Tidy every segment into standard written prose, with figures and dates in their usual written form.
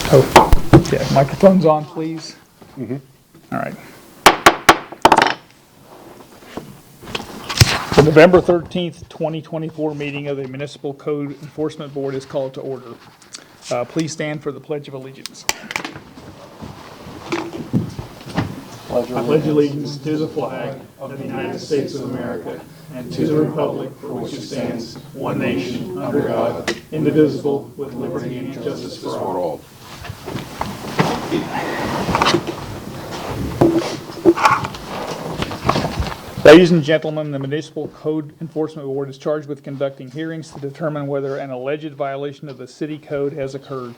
Oh, yeah, microphone's on, please. All right. The November 13th, 2024 meeting of the Municipal Code Enforcement Board is called to order. Please stand for the Pledge of Allegiance. I pledge allegiance to the flag of the United States of America and to the republic for which it stands, one nation, under God, indivisible, with liberty and justice for all. Ladies and gentlemen, the Municipal Code Enforcement Board is charged with conducting hearings to determine whether an alleged violation of the city code has occurred.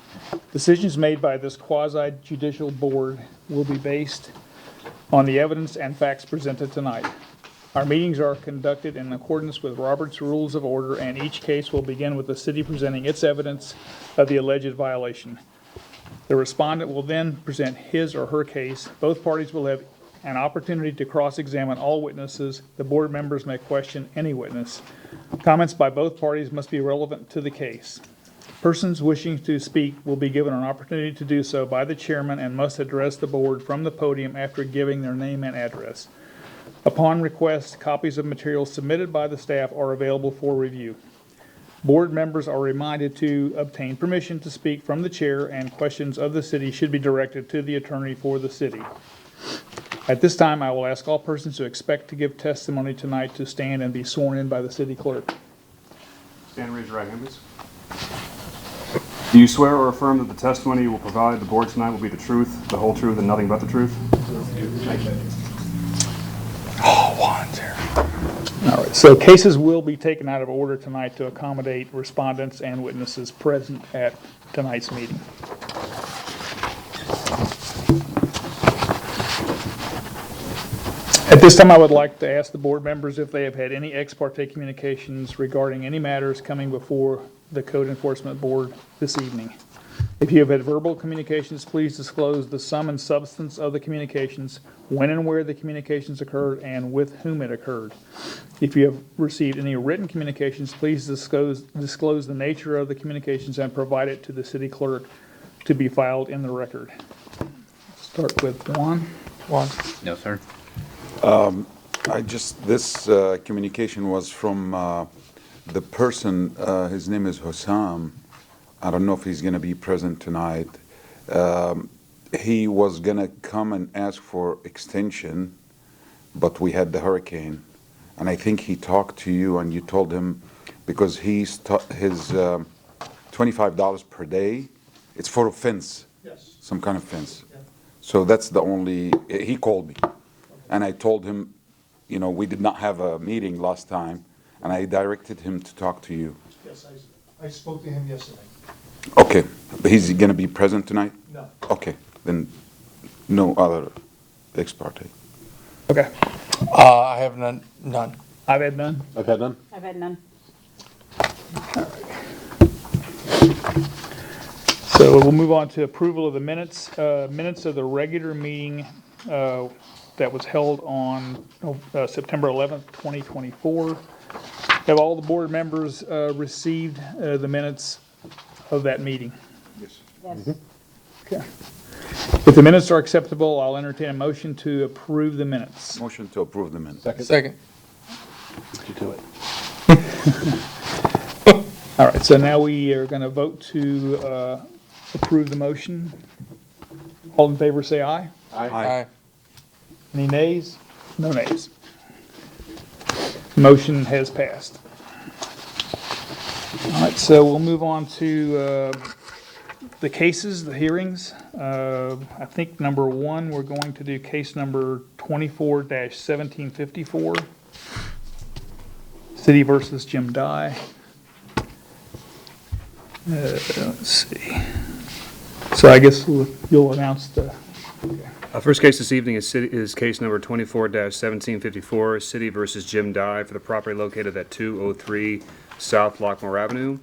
Decisions made by this quasi-judicial board will be based on the evidence and facts presented tonight. Our meetings are conducted in accordance with Robert's Rules of Order, and each case will begin with the city presenting its evidence of the alleged violation. The respondent will then present his or her case. Both parties will have an opportunity to cross-examine all witnesses. The board members may question any witness. Comments by both parties must be relevant to the case. Persons wishing to speak will be given an opportunity to do so by the chairman and must address the board from the podium after giving their name and address. Upon request, copies of materials submitted by the staff are available for review. Board members are reminded to obtain permission to speak from the chair, and questions of the city should be directed to the attorney for the city. At this time, I will ask all persons who expect to give testimony tonight to stand and be sworn in by the city clerk. Stand and raise your right hand, please. Do you swear or affirm that the testimony you will provide the board tonight will be the truth, the whole truth, and nothing but the truth? All right, so cases will be taken out of order tonight to accommodate respondents and witnesses present at tonight's meeting. At this time, I would like to ask the board members if they have had any ex parte communications regarding any matters coming before the Code Enforcement Board this evening. If you have had verbal communications, please disclose the sum and substance of the communications, when and where the communications occurred, and with whom it occurred. If you have received any written communications, please disclose the nature of the communications and provide it to the city clerk to be filed in the record. Start with Juan. No, sir. This communication was from the person, his name is Hussam. I don't know if he's going to be present tonight. He was going to come and ask for extension, but we had the hurricane. And I think he talked to you and you told him, because his $25 per day, it's for a fence. Yes. Some kind of fence. Yeah. So that's the only, he called me. And I told him, we did not have a meeting last time, and I directed him to talk to you. Yes, I spoke to him yesterday. Okay, but he's going to be present tonight? No. Okay, then no other ex parte. Okay. I have none. I've had none. I've had none. I've had none. So we'll move on to approval of the minutes. Minutes of the regular meeting that was held on September 11th, 2024. Have all the board members received the minutes of that meeting? Yes. Yes. Okay. If the minutes are acceptable, I'll entertain a motion to approve the minutes. Motion to approve the minutes. Second. Beat you to it. All right, so now we are going to vote to approve the motion. All in favor say aye. Aye. Any nays? No nays. Motion has passed. All right, so we'll move on to the cases, the hearings. I think number one, we're going to do case number 24-1754, City versus Jim Dye. Let's see. So I guess you'll announce the... Okay. First case this evening is case number 24-1754, City versus Jim Dye, for the property located at 203 South Lockmore Avenue.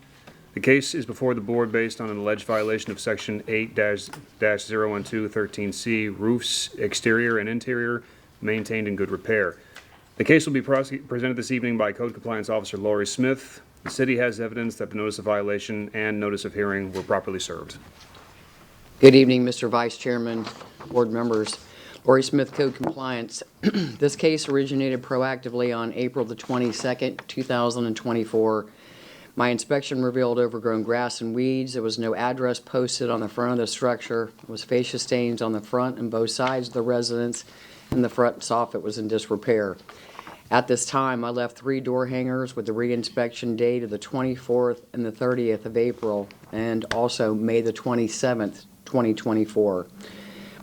The case is before the board based on an alleged violation of Section 8-012-13C, roofs, exterior and interior, maintained in good repair. The case will be presented this evening by Code Compliance Officer Lori Smith. The city has evidence that the notice of violation and notice of hearing were properly served. Good evening, Mr. Vice Chairman, board members. Lori Smith, Code Compliance. This case originated proactively on April the 22nd, 2024. My inspection revealed overgrown grass and weeds. There was no address posted on the front of the structure. There was fascia stains on the front and both sides of the residence, and the front soffit was in disrepair. At this time, I left 3 door hangers with the re-inspection date of the 24th and the 30th of April, and also May the 27th, 2024.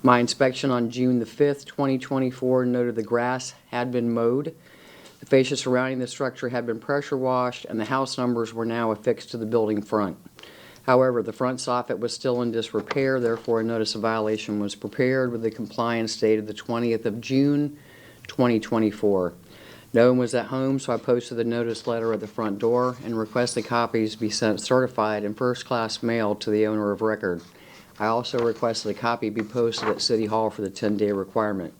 My inspection on June the 5th, 2024 noted the grass had been mowed, the fascia surrounding the structure had been pressure washed, and the house numbers were now affixed to the building front. However, the front soffit was still in disrepair, therefore a notice of violation was prepared with the compliance date of the 20th of June, 2024. No one was at home, so I posted the notice letter at the front door and requested copies be sent certified in first-class mail to the owner of record. I also requested a copy be posted at City Hall for the 10-day requirement.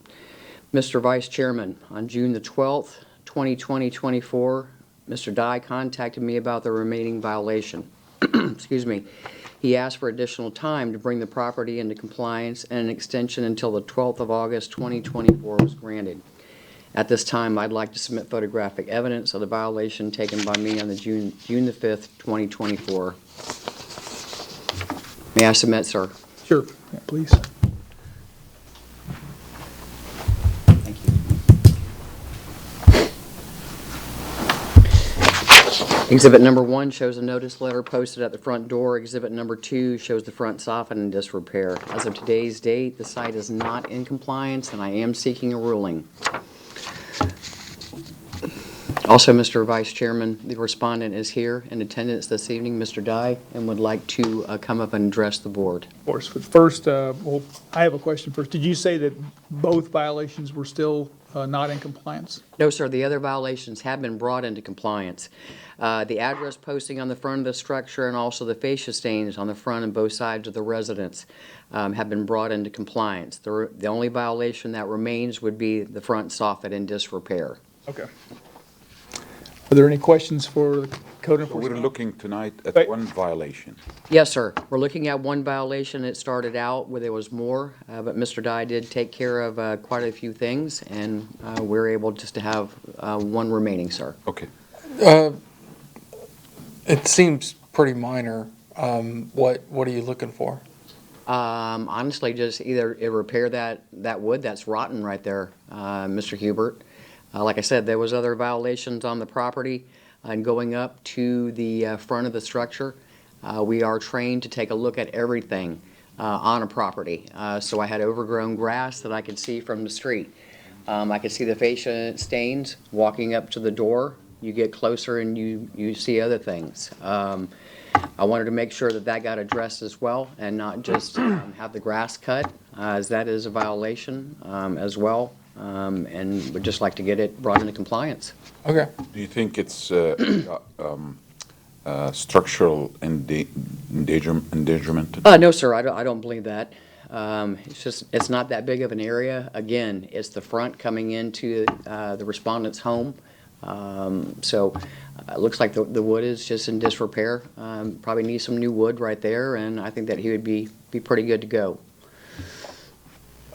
Mr. Vice Chairman, on June the 12th, 2024, Mr. Dye contacted me about the remaining violation. Excuse me. He asked for additional time to bring the property into compliance, and an extension until the 12th of August, 2024 was granted. At this time, I'd like to submit photographic evidence of the violation taken by me on the June the 5th, 2024. May I submit, sir? Sure, yeah, please. Thank you. Exhibit number 1 shows a notice letter posted at the front door. Exhibit number 2 shows the front soffit in disrepair. As of today's date, the site is not in compliance, and I am seeking a ruling. Also, Mr. Vice Chairman, the respondent is here in attendance this evening, Mr. Dye, and would like to come up and address the board. Of course, but first, well, I have a question first. Did you say that both violations were still not in compliance? No, sir, the other violations have been brought into compliance. The address posting on the front of the structure and also the fascia stains on the front and both sides of the residence have been brought into compliance. The only violation that remains would be the front soffit in disrepair. Okay. Are there any questions for the code So enforcement? we're looking tonight at Wait. one violation. Yes, sir. We're looking at one violation. It started out where there was more, but Mr. Dye did take care of quite a few things, and we're able just to have one remaining, sir. Okay. It seems pretty minor. What are you looking for? Honestly, just either repair that wood that's rotten right there, Mr. Hubert. Like I said, there was other violations on the property, and going up to the front of the structure, we are trained to take a look at everything on a property. So I had overgrown grass that I could see from the street. I could see the fascia stains walking up to the door. You get closer and you see other things. I wanted to make sure that got addressed as well, and not just have the grass cut, as that is a violation as well. And would just like to get it brought into compliance. Okay. Do you think it's structural endangerment? No, sir, I don't believe that. It's not that big of an area. Again, it's the front coming into the respondent's home. So it looks like the wood is just in disrepair. Probably needs some new wood right there, and I think that he would be pretty good to go.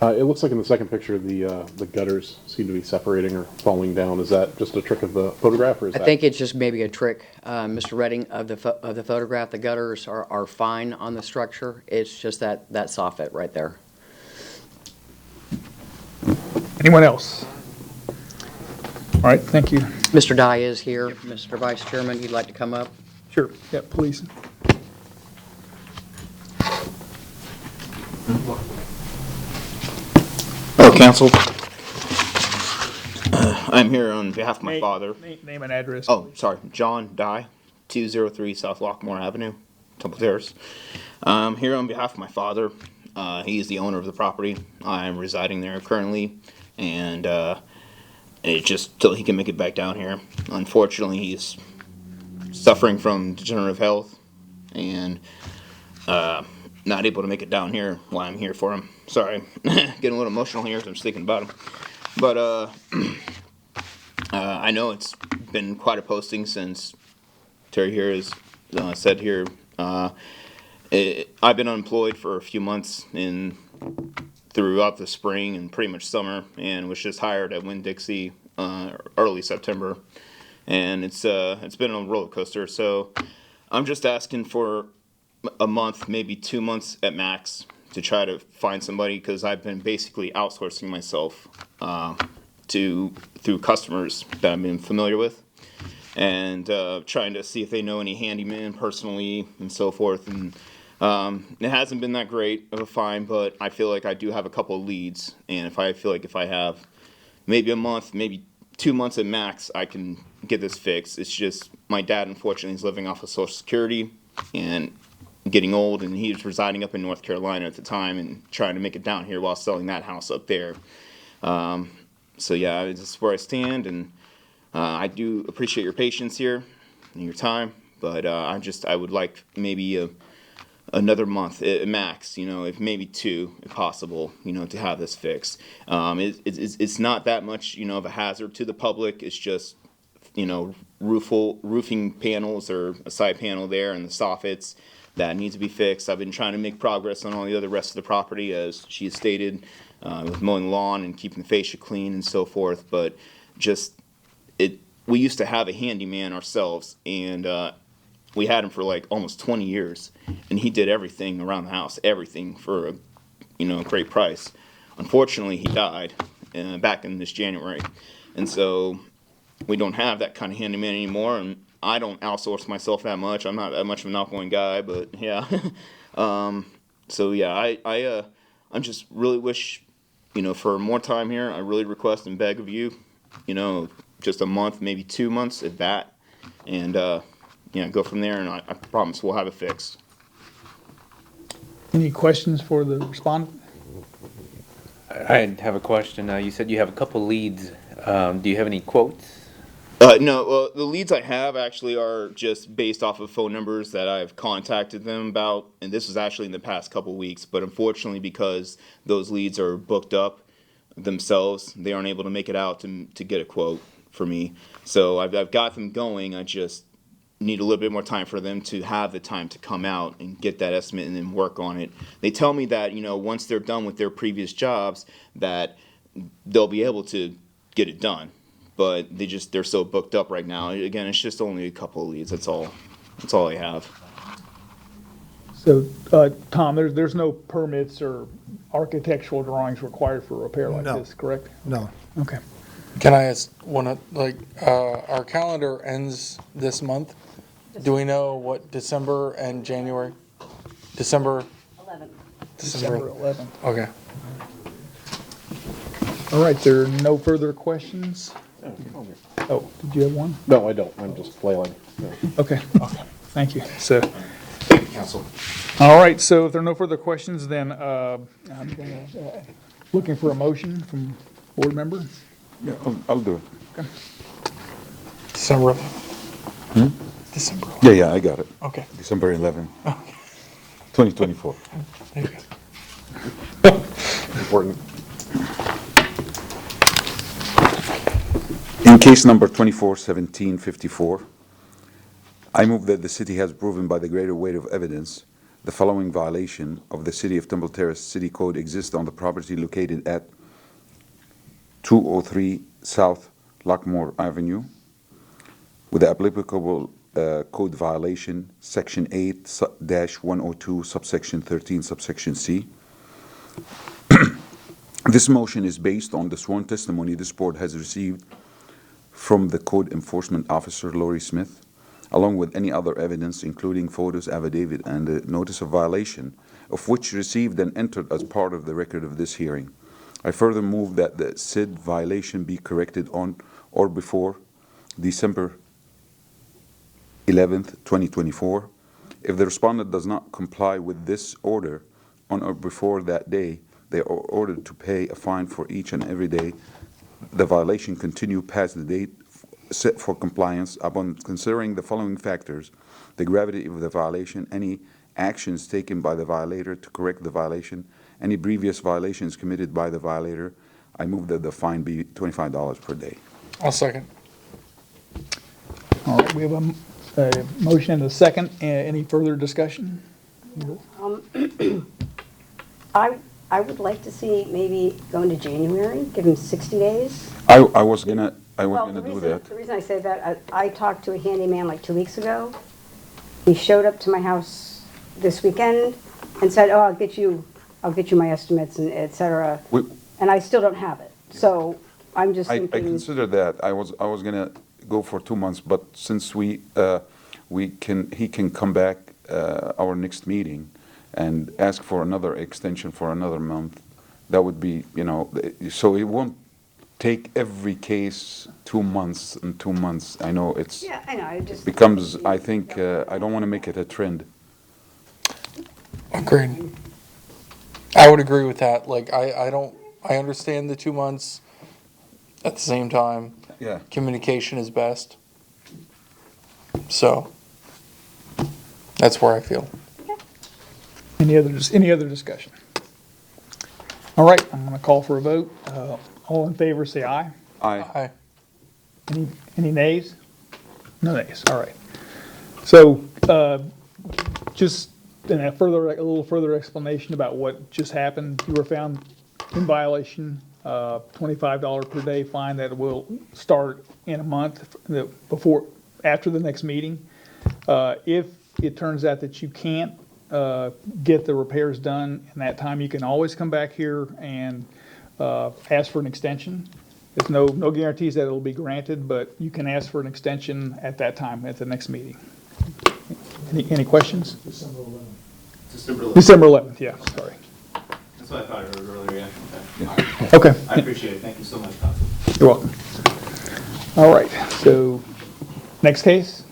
It looks like in the second picture, the gutters seem to be separating or falling down. Is that just a trick of the photograph, or is I that? think it's just maybe a trick, Mr. Redding, of the photograph. The gutters are fine on the structure. It's just that soffit right there. Anyone else? All right, thank you. Mr. Dye is here. Mr. Vice Chairman, you'd like to come up? Sure, yeah, please. Hello, council. I'm here on behalf of my Name- father. Name and address. Oh, sorry, John Dye, 203 South Lockmore Avenue, Temple Terrace. Here on behalf of my father. He is the owner of the property. I'm residing there currently, and it's just till he can make it back down here. Unfortunately, he's suffering from degenerative health, and not able to make it down here while I'm here for him. Sorry, getting a little emotional here because I'm just thinking about him. But I know it's been quite a posting since Terry here has said here. I've been unemployed for a few months throughout the spring and pretty much summer, and was just hired at Winn-Dixie early September, and it's been a roller coaster. So I'm just asking for a month, maybe 2 months at max, to try to find somebody, because I've been basically outsourcing myself through customers that I've been familiar with, and trying to see if they know any handyman personally and so forth. And it hasn't been that great of a find, but I feel like I do have a couple of leads, and if I have maybe a month, maybe 2 months at max, I can get this fixed. It's just my dad, unfortunately, is living off of Social Security and getting old, and he was residing up in North Carolina at the time and trying to make it down here while selling that house up there. So yeah, this is where I stand, and I do appreciate your patience here and your time, but I would like maybe another month at max, if maybe 2, if possible, to have this fixed. It's not that much, of a hazard to the public. It's just, roofing panels or a side panel there and the soffits that needs to be fixed. I've been trying to make progress on all the other rest of the property, as she has stated, with mowing the lawn and keeping the fascia clean and so forth. But we used to have a handyman ourselves, and we had him for like almost 20 years, and he did everything around the house, everything for a great price. Unfortunately, he died back in this January, and so we don't have that kind of handyman anymore. And I don't outsource myself that much. I'm not that much of an outgoing guy, but yeah. So yeah, I just really wish, for more time here. I really request and beg of you, just a month, maybe 2 months at that, and go from there. And I promise we'll have it fixed. Any questions for the respondent? I have a question. You said you have a couple leads. Do you have any quotes? No, the leads I have actually are just based off of phone numbers that I've contacted them about, and this was actually in the past couple weeks. But unfortunately, because those leads are booked up themselves, they aren't able to make it out to get a quote for me. So I've got them going. I just need a little bit more time for them to have the time to come out and get that estimate and then work on it. They tell me that once they're done with their previous jobs, that they'll be able to get it done. But they're so booked up right now. Again, it's just only a couple of leads. That's all I have. So, Tom, there's no permits or architectural drawings required for a repair like No. this, correct? No. Okay. Can I ask our calendar ends this month. Do we know what December and January? December 11th. December 11th. Okay. All right, there are no further questions? Oh, did you have one? No, I don't. I'm just flailing. No. Okay, thank you. So, Council. All right, so if there are no further questions, then I'm looking for a motion from board member. Yeah, I'll do it. Okay. December 11th. December 11th. Yeah, I got it. Okay. December 11, 2024. There you go. Important. In case number 241754, I move that the city has proven by the greater weight of evidence the following violation of the City of Temple Terrace City Code exists on the property located at 203 South Lockmore Avenue, with the applicable code violation, Section 8-102, subsection 13, subsection C. This motion is based on the sworn testimony this board has received from the Code Enforcement Officer, Lori Smith, along with any other evidence, including photos, affidavit, and a notice of violation, of which received and entered as part of the record of this hearing. I further move that the said violation be corrected on or before December 11th, 2024. If the respondent does not comply with this order on or before that day, they are ordered to pay a fine for each and every day the violation continue past the date set for compliance. Upon considering the following factors: the gravity of the violation, any actions taken by the violator to correct the violation, any previous violations committed by the violator, I move that the fine be $25 per day. I'll second. All right, we have a motion and a second. Any further discussion? I would like to see maybe go into January, give him 60 days. I was gonna Well, do that. the reason I say that, I talked to a handyman like 2 weeks ago. He showed up to my house this weekend and said, oh, I'll get you my estimates and et cetera. And I still don't have it. So I'm just I thinking. consider that. I was gonna go for 2 months, but since he can come back our next meeting and ask for another extension for another month, that would be, so it won't take every case 2 months and 2 months. I know it's Yeah, I know, I just. becomes, I think, I don't want to make it a trend. Agreed. I would agree with that. Like, I understand the 2 months. At the same time, Yeah. communication is best. So, that's where I feel. Any other discussion? All right, I'm gonna call for a vote. All in favor, say aye. Aye. Any nays? No nays, all right. So, just a little further explanation about what just happened. You were found in violation, $25 per day fine that will start in a month, after the next meeting. If it turns out that you can't get the repairs done in that time, you can always come back here and ask for an extension. There's no guarantees that it'll be granted, but you can ask for an extension at that time, at the next meeting. Any questions? December 11th. December 11th, yeah, sorry. That's what I thought I heard earlier, yeah. Okay, I appreciate it. Thank you so much, Council. you're welcome. All right, so, next case?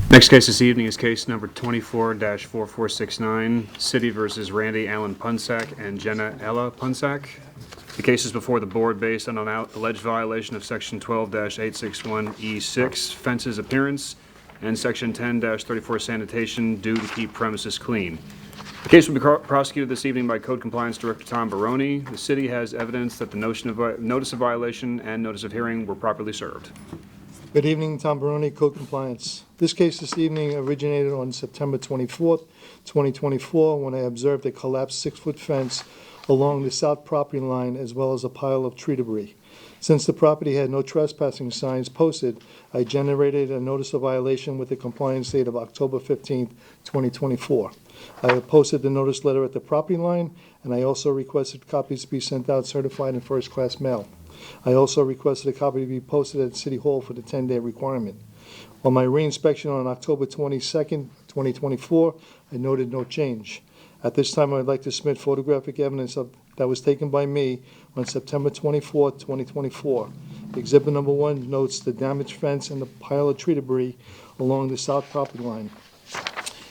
Next case this evening is case number 24-4469, City versus Randy Allen Punsack and Jenna Ella Punsack. The case is before the board based on an alleged violation of Section 12-861E6, fences appearance, and Section 10-34 sanitation due to keep premises clean. The case will be prosecuted this evening by Code Compliance Director Tom Baroni. The city has evidence that the notice of violation and notice of hearing were properly served. Good evening, Tom Baroni, Code Compliance. This case this evening originated on September 24th, 2024, when I observed a collapsed 6-foot fence along the south property line as well as a pile of tree debris. Since the property had no trespassing signs posted, I generated a notice of violation with the compliance date of October 15th, 2024. I have posted the notice letter at the property line, and I also requested copies be sent out certified in first-class mail. I also requested a copy to be posted at City Hall for the 10-day requirement. On my reinspection on October 22nd, 2024, I noted no change. At this time, I would like to submit photographic evidence that was taken by me on September 24th, 2024. Exhibit number 1 notes the damaged fence and the pile of tree debris along the south property line.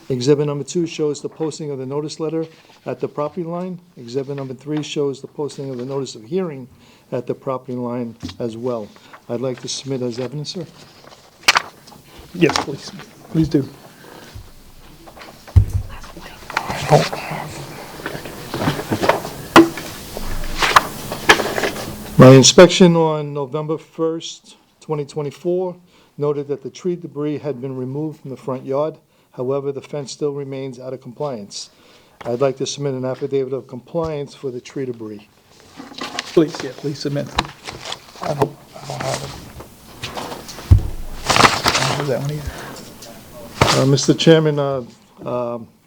Exhibit number 2 shows the posting of the notice letter at the property line. Exhibit number 3 shows the posting of the notice of hearing at the property line as well. I'd like to submit as evidence, sir. Yes, please. Please do. My inspection on November 1st, 2024, noted that the tree debris had been removed from the front yard. However, the fence still remains out of compliance. I'd like to submit an affidavit of compliance for the tree debris. Please, yeah, please submit. I don't have it. I don't have that one either. Mr. Chairman,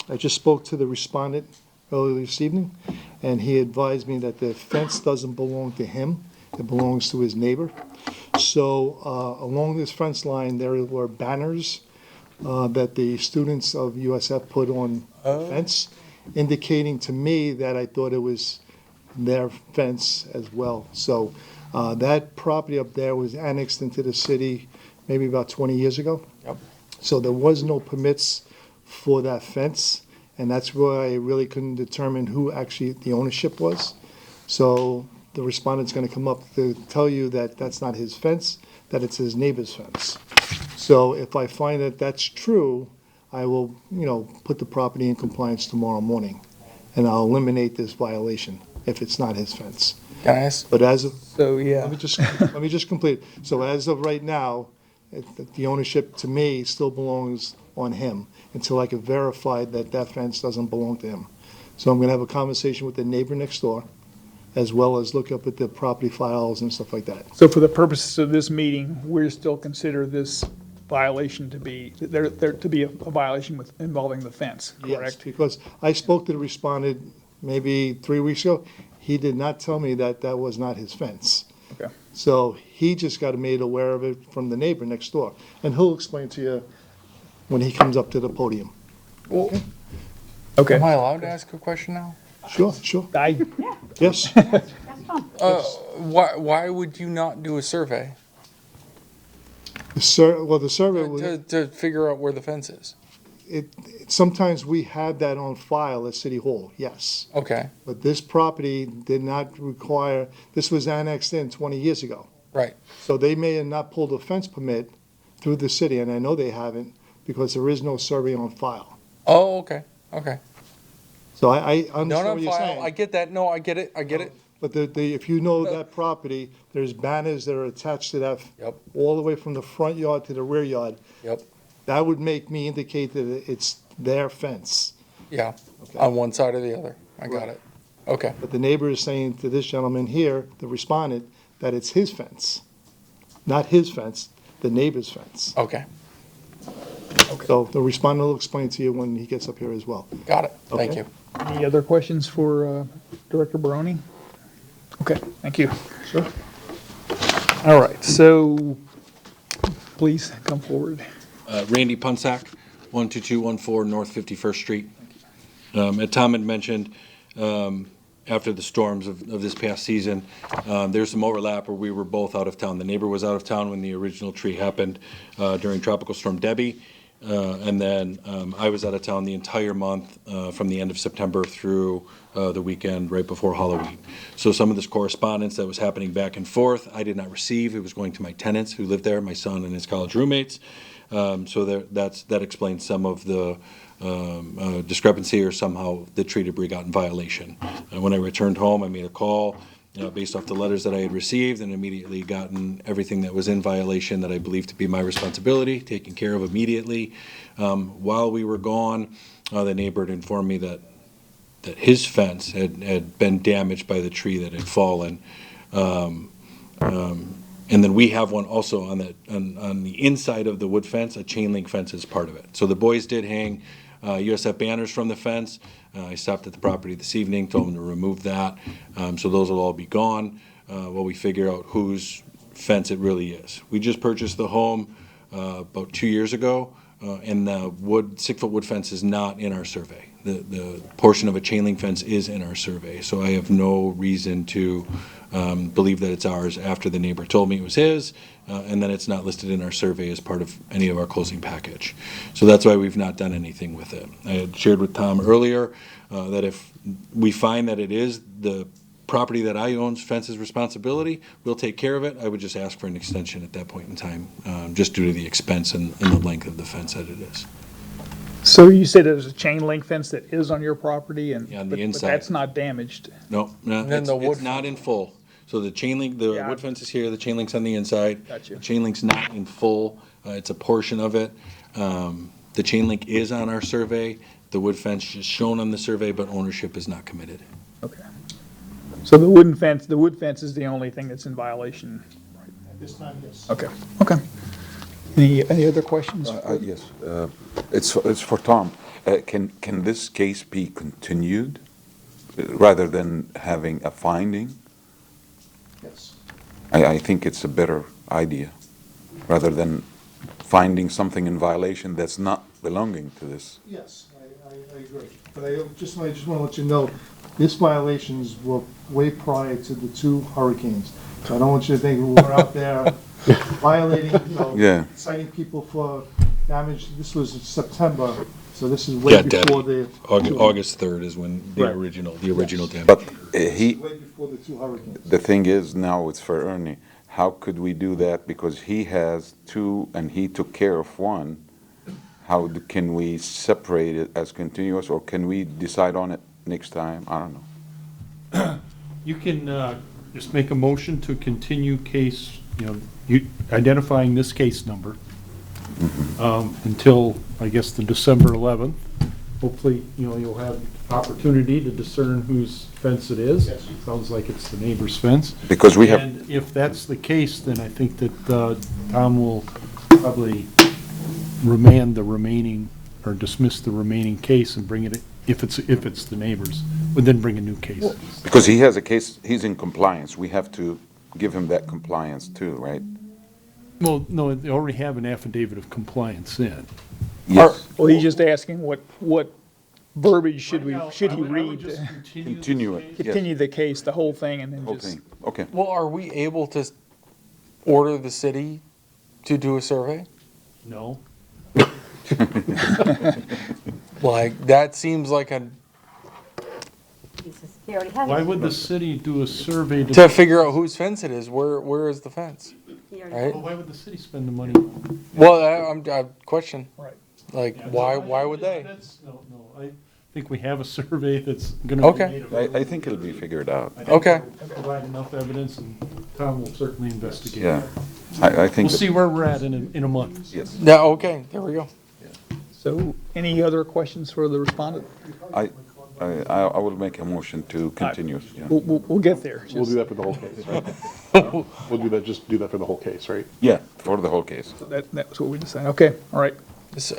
I just spoke to the respondent earlier this evening, and he advised me that the fence doesn't belong to him, it belongs to his neighbor. So along this fence line, there were banners that the students of USF put on the fence, indicating to me that I thought it was their fence as well. So that property up there was annexed into the city maybe about 20 years ago. Yep. So there was no permits for that fence, and that's where I really couldn't determine who actually the ownership was. So the respondent's going to come up to tell you that that's not his fence, that it's his neighbor's fence. So if I find that that's true, I will, put the property in compliance tomorrow morning, and I'll eliminate this violation if it's not his fence. Can I ask? But as of, So, yeah. let me just complete. So as of right now, the ownership to me still belongs on him until I can verify that that fence doesn't belong to him. So I'm gonna have a conversation with the neighbor next door, as well as look up at the property files and stuff like that. So for the purposes of this meeting, we're still consider this violation to be, there to be a violation with involving the fence, Yes, correct? because I spoke to the respondent maybe 3 weeks ago. He did not tell me that that was not his fence. Okay. So he just got made aware of it from the neighbor next door. And he'll explain to you when he comes up to the podium. Am Okay. I allowed to ask a question now? Sure, sure. Yes. Why would you not do a survey The survey, to figure out where the fence is? sometimes we have that on file at City Hall, yes. Okay, But this property did not require, this was annexed in 20 years ago. right. So they may have not pulled a fence permit through the city, and I know they haven't, because there is no survey on file. Oh, okay, okay. So I No, understand no, what you're file, saying. I get that, no, I get it, I get it. But if you know that property, there's banners that are attached to that. Yep. All the way from the front yard to the rear yard. Yep, That would make me indicate that it's their fence. yeah, Okay. on one side or the other, I got Right. it. Okay, But the neighbor is saying to this gentleman here, the respondent, that it's his fence. Not his fence, the neighbor's fence. okay, So the respondent will explain to you when he gets up here as well. got it, thank Okay. you. Any other questions for Director Baroni? Okay, thank you. Sure. All right, so please come forward. Randy Punsack, 12214 North 51st Street. As Tom had mentioned, after the storms of this past season, there's some overlap where we were both out of town. The neighbor was out of town when the original tree happened during Tropical Storm Debbie. And then I was out of town the entire month from the end of September through the weekend right before Halloween. So some of this correspondence that was happening back and forth, I did not receive. It was going to my tenants who lived there, my son and his college roommates. So that explains some of the discrepancy, or somehow the tree debris got in violation. When I returned home, I made a call based off the letters that I had received, and immediately gotten everything that was in violation that I believed to be my responsibility taken care of immediately. While we were gone, the neighbor had informed me that his fence had been damaged by the tree that had fallen. And then we have one also on the inside of the wood fence, a chain link fence is part of it. So the boys did hang USF banners from the fence. I stopped at the property this evening, told them to remove that. So those will all be gone while we figure out whose fence it really is. We just purchased the home about 2 years ago, and the 6-foot wood fence is not in our survey. The portion of a chain link fence is in our survey, so I have no reason to believe that it's ours after the neighbor told me it was his, and then it's not listed in our survey as part of any of our closing package. So that's why we've not done anything with it. I had shared with Tom earlier that if we find that it is the property that I own's fence's responsibility, we'll take care of it. I would just ask for an extension at that point in time, just due to the expense and the length of the fence that it is. So you said there's a chain link fence that is on your property, and Yeah, on the but inside. that's not damaged. No, And then it's the wood it's not in full. So the chain link, the Yeah. wood fence is here, the chain link's on the inside. Gotcha. The chain link's not in full, it's a portion of it. The chain link is on our survey, the wood fence is shown on the survey, but ownership is not committed. Okay. So the wood fence is the only thing that's in violation. At this time, yes. Okay, okay. Any other questions? Yes, it's for Tom. Can this case be continued rather than having a finding? Yes. I think it's a better idea, rather than finding something in violation that's not belonging to this. Yes, I agree. But I just want to let you know, this violations were way prior to the 2 hurricanes. So I don't want you to think we were out there violating, Yeah. citing people for damage. This was in September, so this is way before the. August 3rd is when the Right. original damage. But Way before the 2 hurricanes. the thing is, now it's for Ernie. How could we do that? Because he has 2 and he took care of 1. Can we separate it as continuous, or can we decide on it next time? I don't know. You can just make a motion to continue case identifying this case number until, I guess, the December 11th. Hopefully, you'll have opportunity to discern whose fence it is. It sounds like it's the neighbor's fence. Because we have, And if that's the case, then I think that Tom will probably remand the remaining, or dismiss the remaining case and bring it, if it's the neighbor's, would then bring a new case. because he has a case, he's in compliance. We have to give him that compliance too, right? Well, no, they already have an affidavit of compliance in. Yes. Well, he's just asking what verbiage should he I would read just to Continue it, yes. continue the case, the whole thing, and then Whole just. thing, okay. Well, are we able to order the city to do a survey? No. Like, that seems like a, He already has. Why would the city do a survey to figure out whose fence it is, where is the fence, He already- right? Well, why would the city spend the money? Well, I question, Right. like, why would they? No, I think we have a survey that's gonna be Okay. made available. I think it'll be figured out. I think Okay. we'll provide enough evidence, and Tom will certainly investigate. Yeah. I think, We'll see where we're at in a month. yes. Yeah, okay, there we go. So, any other questions for the respondent? I will make a motion to continue. Yeah. We'll get there. We'll Just- do that for the whole case, right? We'll just do that for the whole case, right? Yeah, for the whole case. That was what we decided. Okay, all right. This-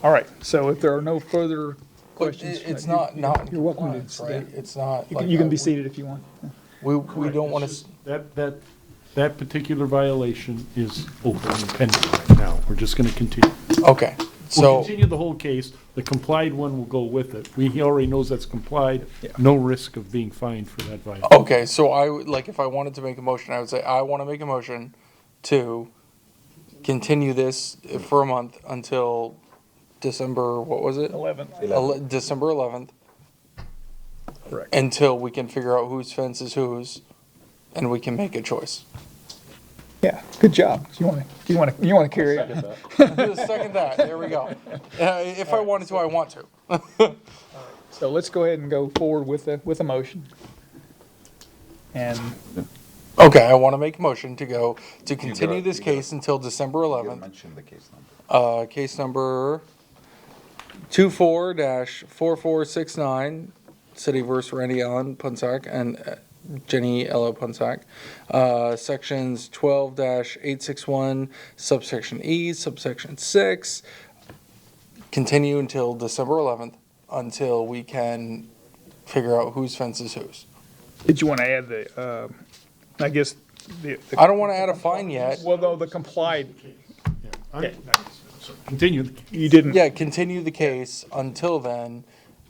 All right, so if there are no further questions. It's not in You're welcome to compliance, sit right? down. It's not. You like can be that. seated if you want. We don't want It's to, just That particular violation is open and pending right now. We're just gonna continue. okay, We'll so, continue the whole case. The complied one will go with it. He already knows that's complied. Yeah. No risk of being fined for that violation. okay, so I would, like, if I wanted to make a motion, I would say, I want to make a motion to continue this for a month until December, what was it? 11th. December 11th, Correct. until we can figure out whose fence is whose, and we can make a choice. Yeah, good job. You want to carry it? Second that, there we go. If I wanted to, I want to. So let's go ahead and go forward with a motion. And Okay, I want to make a motion to continue this case until December 11th. Mention the case number. Case number 24-4469, City vs. Randy Allen Punsack and Jenny Ella Punsack. Sections 12-861, subsection E, subsection 6. Continue until December 11th, until we can figure out whose fence is whose. did you want to add the, I guess, I don't want to add a fine yet. well, though, the complied, Continue. you didn't. Yeah, continue the case until then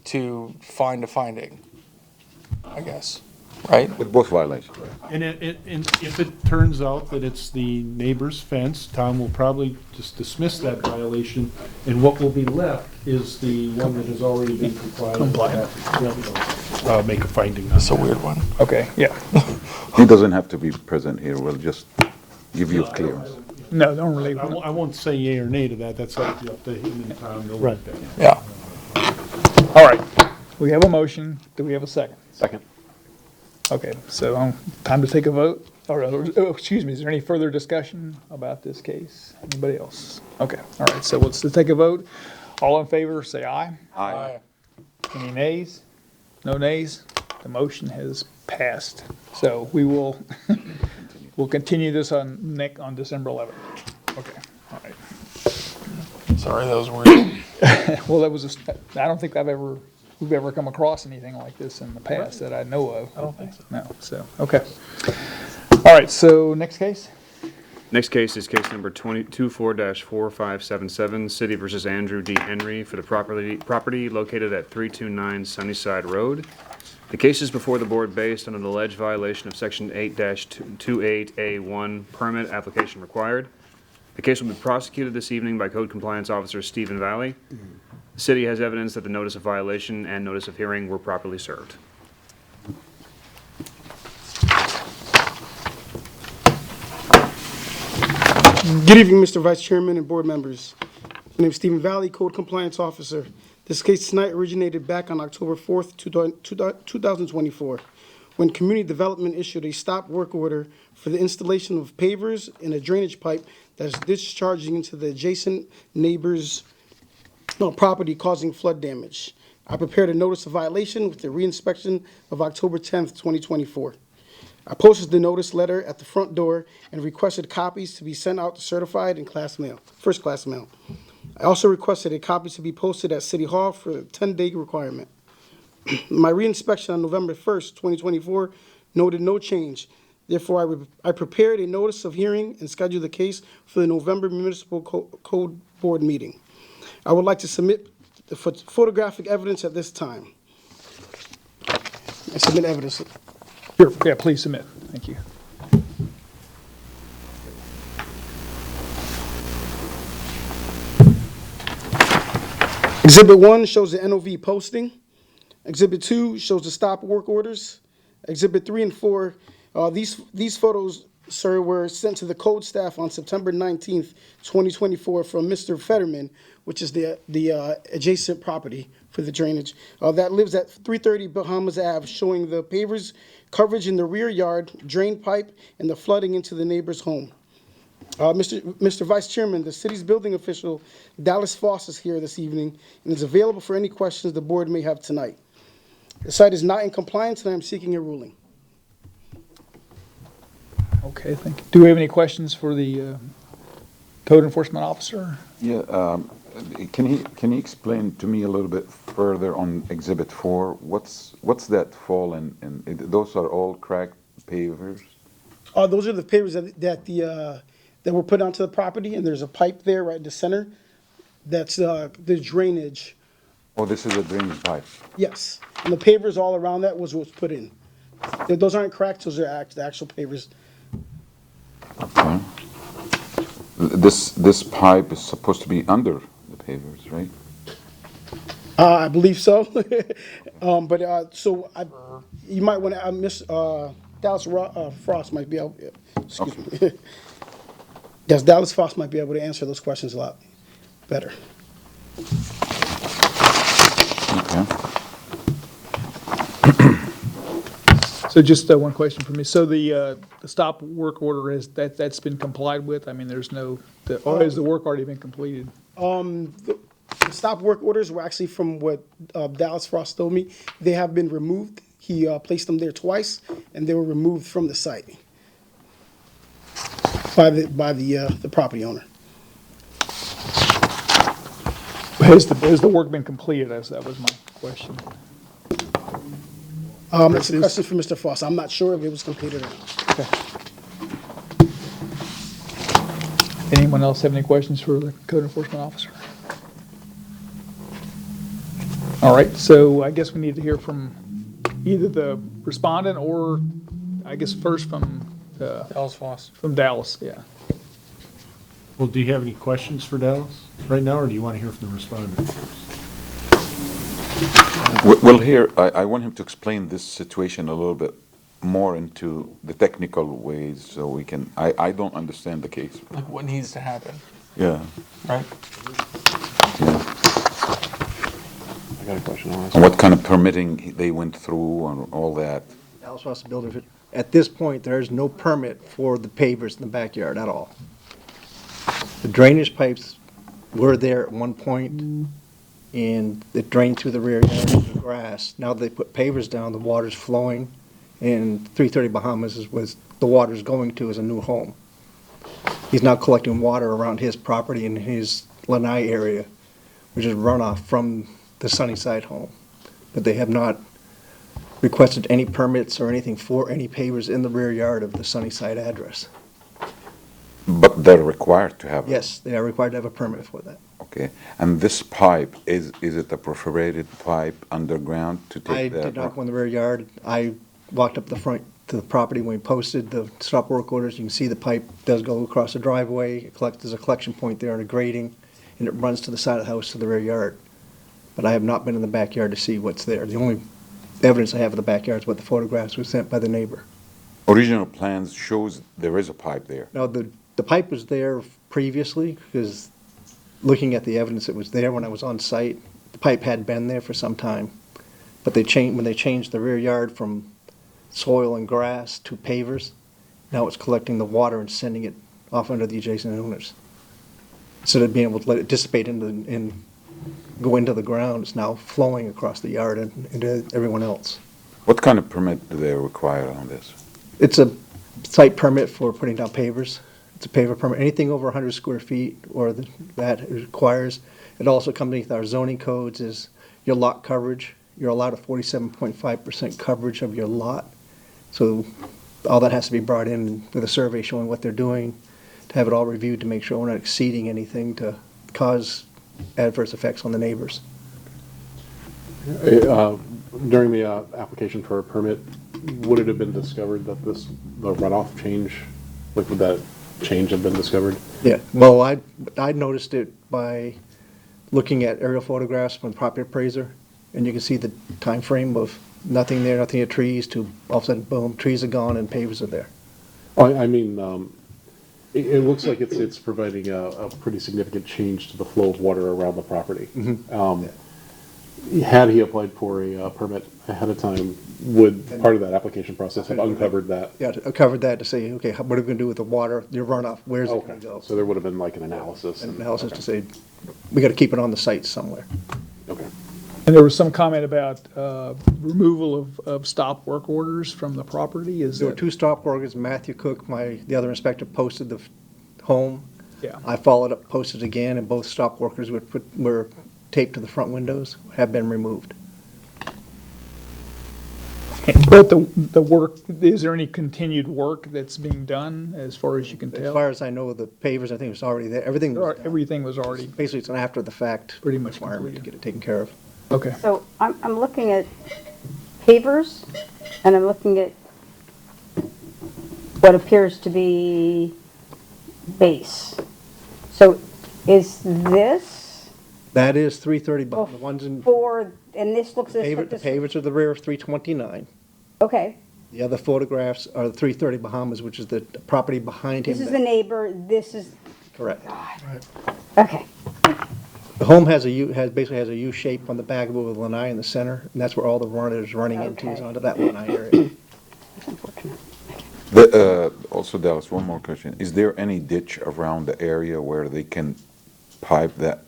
to find a finding, I guess, right? With both violations. And if it turns out that it's the neighbor's fence, Tom will probably just dismiss that violation, and what will be left is the one that has already been complied. Make a finding. It's a weird one. Okay, yeah. He doesn't have to be present here. We'll just give you clearance. No, don't really. I won't say yea or nay to that. That's up to him and Tom. They'll Right. make that. Yeah. All right, we have a motion. Do we have a second? Second. Okay, so time to take a vote. Excuse me, is there any further discussion about this case? Anybody else? Okay, all right, so let's take a vote. All in favor, say aye. Aye. Any nays? No nays? The motion has passed. So we will, we'll continue this on December 11th. Okay, all right. Sorry, that was weird. Well, that was, I don't think we've ever come across anything like this in the past that I know of. I don't think so. No, so, okay. All right, so next case? Next case is case number 24-4577, City versus Andrew D. Henry for the property located at 329 Sunnyside Road. The case is before the board based on an alleged violation of Section 8-28A1 permit application required. The case will be prosecuted this evening by Code Compliance Officer Stephen Valley. The city has evidence that the notice of violation and notice of hearing were properly served. Good evening, Mr. Vice Chairman and board members. My name is Stephen Valley, Code Compliance Officer. This case tonight originated back on October 4th, 2024, when community development issued a stop work order for the installation of pavers and a drainage pipe that is discharging into the adjacent neighbor's property causing flood damage. I prepared a notice of violation with the reinspection of October 10th, 2024. I posted the notice letter at the front door and requested copies to be sent out to certified and class mail, first class mail. I also requested a copy to be posted at City Hall for a 10-day requirement. My reinspection on November 1st, 2024 noted no change. Therefore, I prepared a notice of hearing and scheduled the case for the November Municipal Code Board meeting. I would like to submit the photographic evidence at this time. I submit evidence. Sure, yeah, please submit. Thank you. Exhibit 1 shows the NOV posting. Exhibit 2 shows the stop work orders. Exhibit 3 and 4, these photos, sir, were sent to the code staff on September 19th, 2024 from Mr. Fetterman, which is the adjacent property for the drainage, that lives at 330 Bahamas Ave, showing the pavers coverage in the rear yard, drain pipe, and the flooding into the neighbor's home. Mr. Vice Chairman, the city's building official, Dallas Foss, is here this evening and is available for any questions the board may have tonight. The site is not in compliance and I'm seeking a ruling. Okay, thank you. Do we have any questions for the code enforcement officer? Yeah, can he explain to me a little bit further on Exhibit 4? What's that fall in? Those are all cracked pavers? Those are the pavers that were put onto the property, and there's a pipe there right in the center. That's the drainage. Oh, this is a drainage pipe. Yes, and the pavers all around that was what's put in. Those aren't cracked, those are the actual pavers. Okay. This pipe is supposed to be under the pavers, right? I believe so. You might want to, Miss Dallas Frost might be able, excuse me. Yes, Dallas Frost might be able to answer those questions a lot better. Okay. So just one question for me. So the stop work order that's been complied with? I mean, there's no, or has the work already been completed? The stop work orders were actually from what Dallas Frost told me. They have been removed. He placed them there twice, and they were removed from the site by the property owner. Has the work been completed? That was my question. That's a question for Mr. Frost. I'm not sure if it was completed or not. Okay. Anyone else have any questions for the code enforcement officer? All right, so I guess we need to hear from either the respondent or I guess first from Dallas Foss. From Dallas, yeah. Well, do you have any questions for Dallas right now, or do you want to hear from the respondent first? Well, here, I want him to explain this situation a little bit more into the technical ways so we can, I don't understand the case. Like what needs to happen, Yeah, right? yeah. I got a question I'll ask. And what kind of permitting they went through and all that. Dallas Foss Builder, at this point, there is no permit for the pavers in the backyard at all. The drainage pipes were there at one point, and it drained through the rear yard into the grass. Now they put pavers down, the water's flowing, and 330 Bahamas is was the water's going to as a new home. He's now collecting water around his property in his lanai area, which is runoff from the Sunnyside home. But they have not requested any permits or anything for any pavers in the rear yard of the Sunnyside address. But they're required to have it? Yes, they are required to have a permit for that. Okay, and this pipe, is it a perforated pipe underground to take I that? did not go in the rear yard. I walked up the front to the property when we posted the stop work orders. You can see the pipe does go across the driveway. There's a collection point there and a grading, and it runs to the side of the house to the rear yard. But I have not been in the backyard to see what's there. The only evidence I have of the backyard is what the photographs were sent by the neighbor. Original plans shows there is a pipe there. No, the pipe was there previously, because looking at the evidence, it was there when I was on site. The pipe had been there for some time, but when they changed the rear yard from soil and grass to pavers. Now it's collecting the water and sending it off under the adjacent owners. Instead of being able to let it dissipate and go into the ground, it's now flowing across the yard and into everyone else. What kind of permit do they require on this? It's a site permit for putting down pavers. It's a paver permit. Anything over 100 square feet or that it requires. It also comes beneath our zoning codes is your lot coverage. You're allowed a 47.5% coverage of your lot. So all that has to be brought in with a survey showing what they're doing, to have it all reviewed to make sure we're not exceeding anything to cause adverse effects on the neighbors. During the application for a permit, would it have been discovered that the runoff change, like would that change have been discovered? Yeah, well, I noticed it by looking at aerial photographs from the property appraiser, and you can see the time frame of nothing there, nothing but trees, to all of a sudden, boom, trees are gone and pavers are there. I mean, it looks like it's providing a pretty significant change to the flow of water around the property. Had he applied for a permit ahead of time, would part of that application process have uncovered that? Yeah, I covered that to say, okay, what are we gonna do with the water, your runoff, where's it gonna go? So there would have been like an analysis. An analysis to say, we gotta keep it on the site somewhere. Okay. And there was some comment about removal of stop work orders from the property, is There were that? 2 stop workers. Matthew Cook, the other inspector, posted the home. Yeah. I followed up, posted again, and both stop workers were taped to the front windows, have been removed. But the work, is there any continued work that's being done, as far as you can As tell? far as I know, the pavers, I think it's already there, everything was done. Everything was already Basically, it's an after-the-fact pretty much requirement to completed. get it taken care of. Okay. So I'm looking at pavers, and I'm looking at what appears to be base. So is this That is 330, behind the ones in, for, and this looks as the if this, pavers are the rear of 329. okay, The other photographs are the 330 Bahamas, which is the property behind him. this is the neighbor, this is, Correct. okay. The home basically has a U shape on the back of it with a lanai in the center, and that's where all the water is running into, is Okay. onto that lanai area. That's unfortunate. Also, Dallas, one more question. Is there any ditch around the area where they can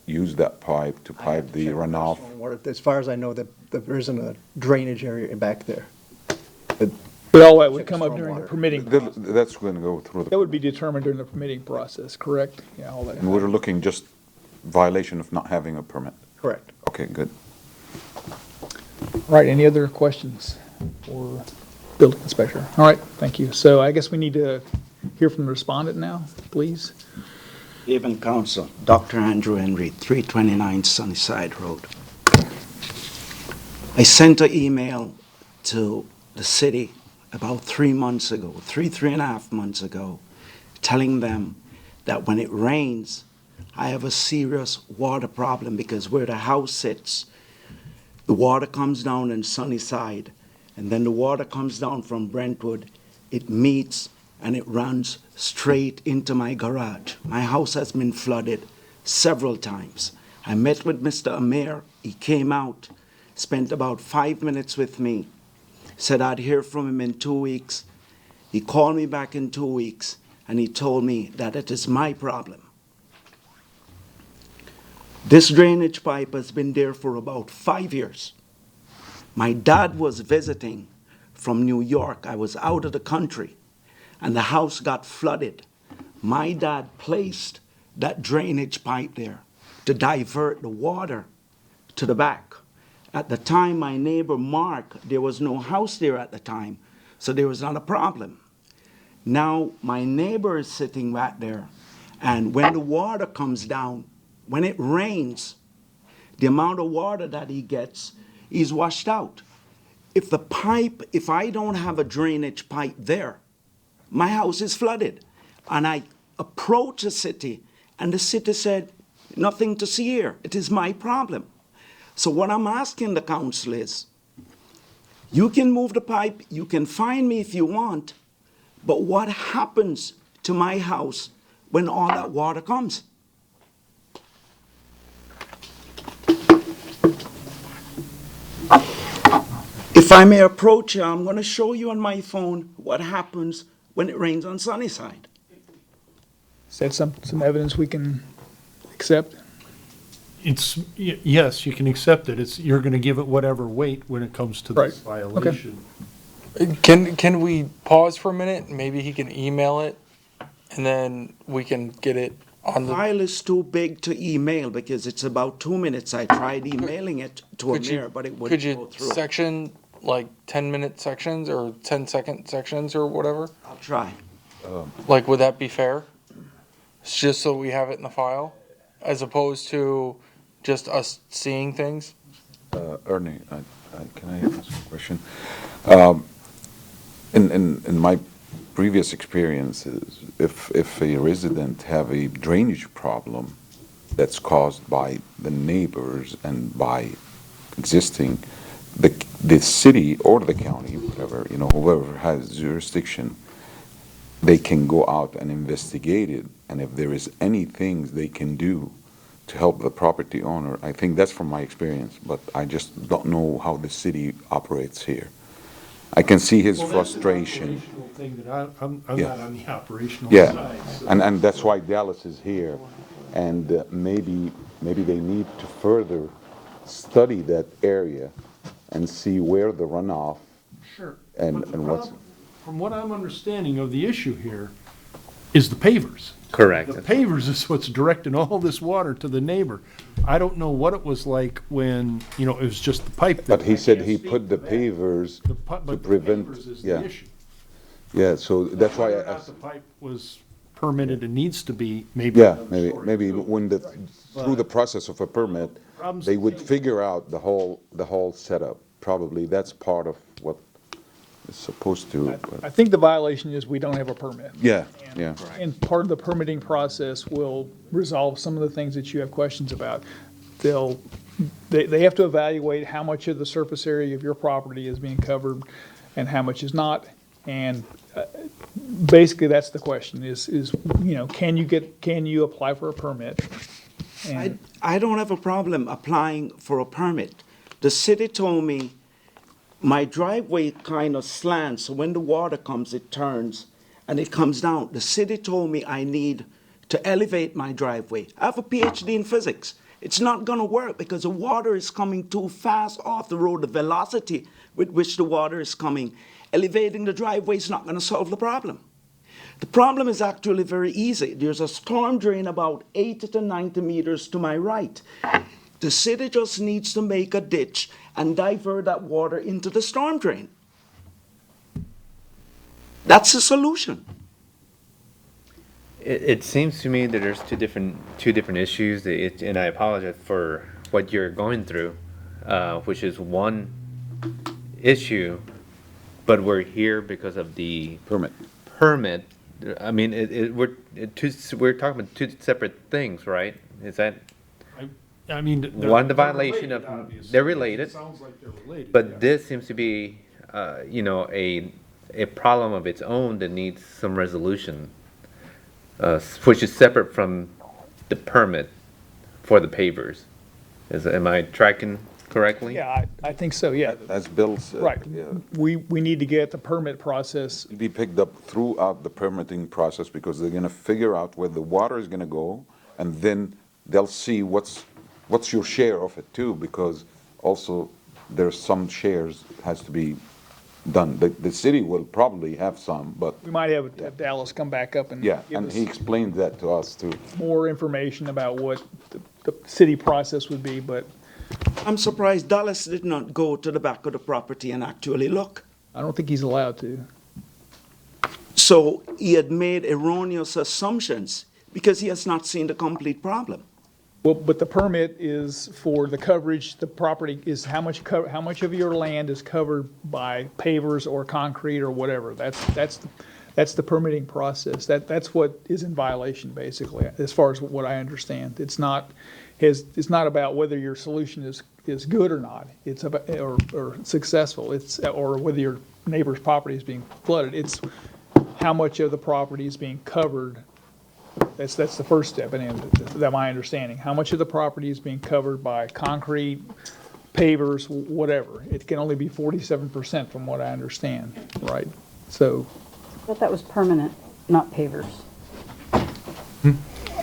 use that pipe to pipe the runoff? As far as I know, that there isn't a drainage area back there. But all that would come up during the permitting process. That's going to go through That the, would be determined during the permitting process, correct? Yeah, all that. and we're looking just violation of not having a permit. Correct. Okay, good. All right, any other questions for building inspector? All right, thank you. So I guess we need to hear from the respondent now, please. Even Council, Dr. Andrew Henry, 329 Sunnyside Road. I sent an email to the city about 3 months ago, three and a half months ago, telling them that when it rains, I have a serious water problem because where the house sits, the water comes down in Sunnyside, and then the water comes down from Brentwood, it meets and it runs straight into my garage. My house has been flooded several times. I met with Mr. Amir. He came out, spent about 5 minutes with me, said I'd hear from him in 2 weeks. He called me back in 2 weeks, and he told me that it is my problem. This drainage pipe has been there for about 5 years. My dad was visiting from New York. I was out of the country, and the house got flooded. My dad placed that drainage pipe there to divert the water to the back. At the time, my neighbor Mark, there was no house there at the time, so there was not a problem. Now, my neighbor is sitting right there, and when the water comes down, when it rains, the amount of water that he gets is washed out. If I don't have a drainage pipe there, my house is flooded. And I approached the city, and the city said, nothing to see here. It is my problem. So what I'm asking the council is, you can move the pipe, you can fine me if you want, but what happens to my house when all that water comes? If I may approach you, I'm going to show you on my phone what happens when it rains on Sunnyside. Is that some evidence we can accept? Yes, you can accept it. You're gonna give it whatever weight when it comes to this Right. violation. Can we pause for a minute? Maybe he can email it, and then we can get it on The the. file is too big to email because it's about 2 minutes. I tried emailing it to Could Amir, you, but it could wouldn't you go through. section, like 10-minute sections or 10-second sections or whatever? I'll try. Like, would that be fair? Just so we have it in the file, as opposed to just us seeing things? Ernie, can I ask a question? In my previous experiences, if a resident have a drainage problem that's caused by the neighbors and by existing, the city or the county, whatever, whoever has jurisdiction, they can go out and investigate it, and if there is any things they can do to help the property owner, I think that's from my experience, but I just don't know how the city operates here. I can see his frustration. Well, that's an operational thing that I'm Yeah. not on the operational Yeah, side. so- and that's why Dallas is here, and maybe they need to further study that area and see where the runoff Sure. and But the what's. problem, from what I'm understanding of the issue here, is the pavers. Correct. The pavers is what's directing all this water to the neighbor. I don't know what it was like when, it was just the pipe. But he I said can't he speak put to the that. pavers The pu- to but the prevent, pavers is yeah, the issue. yeah, so that's why Whether or I not the pipe was permitted and needs to be, maybe. yeah, another story, maybe too. when through the process of a permit, Problems they the would same. figure out the whole setup. Probably that's part of what is supposed to, I think the violation is we don't have a permit. yeah, yeah. And part of the permitting process will resolve some of the things that you have questions about. They have to evaluate how much of the surface area of your property is being covered and how much is not. And basically, that's the question is, can you apply for a permit? And I don't have a problem applying for a permit. The city told me my driveway kind of slants, so when the water comes, it turns and it comes down. The city told me I need to elevate my driveway. I have a PhD in physics. It's not gonna work because the water is coming too fast off the road, the velocity with which the water is coming. Elevating the driveway is not gonna solve the problem. The problem is actually very easy. There's a storm drain about 80 to 90 meters to my right. The city just needs to make a ditch and divert that water into the storm drain. That's the solution. It seems to me that there's two different issues, and I apologize for what you're going through, which is one issue, but we're here because of the permit. I mean, we're talking about two separate things, right? Is that? I mean. One, the violation related, of, obviously. they're related. It sounds like they're related. But yeah. this seems to be, a problem of its own that needs some resolution, which is separate from the permit for the pavers. Am I tracking correctly? yeah, I think so, yeah. As Bill said. Right. Yeah. We need to get the permit process. Be picked up throughout the permitting process because they're gonna figure out where the water is gonna go, and then they'll see what's your share of it too, because also there's some shares has to be done. The city will probably have some, but We might have Dallas come back up and yeah, give and us he explained that to us too. more information about what the city process would be, but I'm surprised Dallas did not go to the back of the property and actually look. I don't think he's allowed to. So he had made erroneous assumptions because he has not seen the complete problem. Well, but the permit is for the coverage, the property is how much of your land is covered by pavers or concrete or whatever. That's the permitting process. That's what is in violation, basically, as far as what I understand. It's not about whether your solution is good or not. It's about, or successful. Or whether your neighbor's property is being flooded. It's how much of the property is being covered. That's the first step, and that's my understanding. How much of the property is being covered by concrete, pavers, whatever. It can only be 47% from what I understand, right? So, I thought that was permanent, not pavers.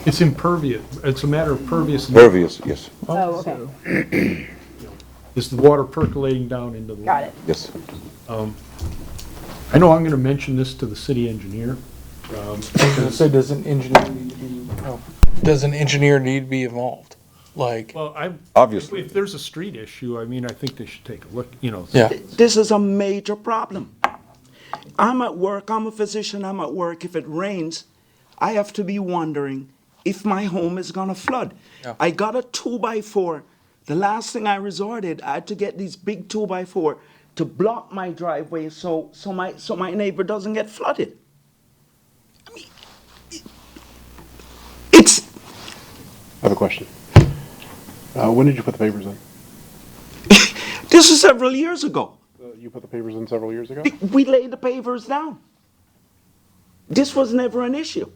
It's impervious, it's a matter of pervious. Pervious, yes, Oh, okay, Is the water percolating down into the? got it. yes. I know I'm gonna mention this to the city engineer. So does an engineer need to be, does an engineer need to be involved? Like, Well, Obviously. if there's a street issue, I mean, I think they should take a look, you know. yeah. This is a major problem. I'm at work, I'm a physician, I'm at work. If it rains, I have to be wondering if my home is gonna flood. Yeah. I got a 2x4. The last thing I resorted, I had to get these big 2x4 to block my driveway so my neighbor doesn't get flooded. I mean, it's I have a question. When did you put the papers in? this is several years ago. You put the papers in several years ago? We laid the pavers down. This was never an issue.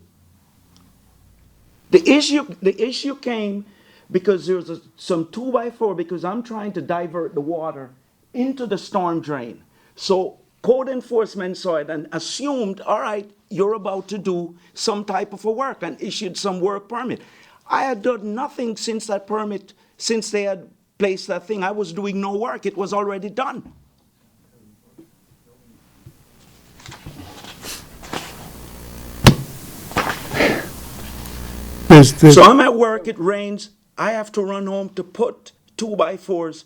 The issue came because there was some 2x4 because I'm trying to divert the water into the storm drain. So code enforcement saw it and assumed, all right, you're about to do some type of a work and issued some work permit. I had done nothing since that permit, since they had placed that thing. I was doing no work. It was already done. So I'm at work, it rains, I have to run home to put 2x4s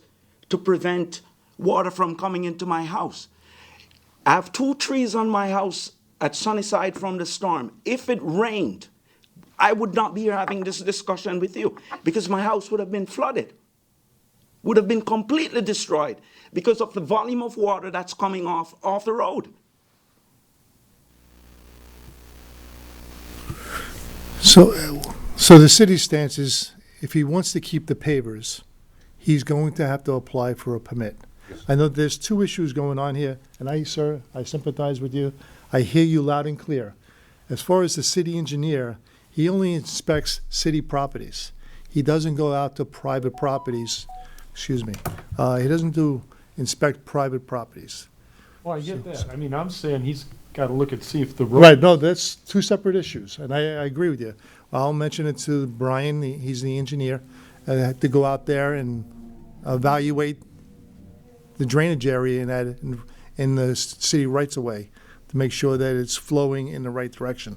to prevent water from coming into my house. I have 2 trees on my house at Sunnyside from the storm. If it rained, I would not be here having this discussion with you because my house would have been flooded, would have been completely destroyed because of the volume of water that's coming off the road. So the city's stance is, if he wants to keep the pavers, he's going to have to apply for a permit. I know there's 2 issues going on here, and sir, I sympathize with you. I hear you loud and clear. As far as the city engineer, he only inspects city properties. He doesn't go out to private properties, excuse me. He doesn't inspect private properties. Well, I get that. I mean, I'm saying he's gotta look and see if the road. Right, no, that's 2 separate issues, and I agree with you. I'll mention it to Brian, he's the engineer, to go out there and evaluate the drainage area in the city rights-of-way to make sure that it's flowing in the right direction.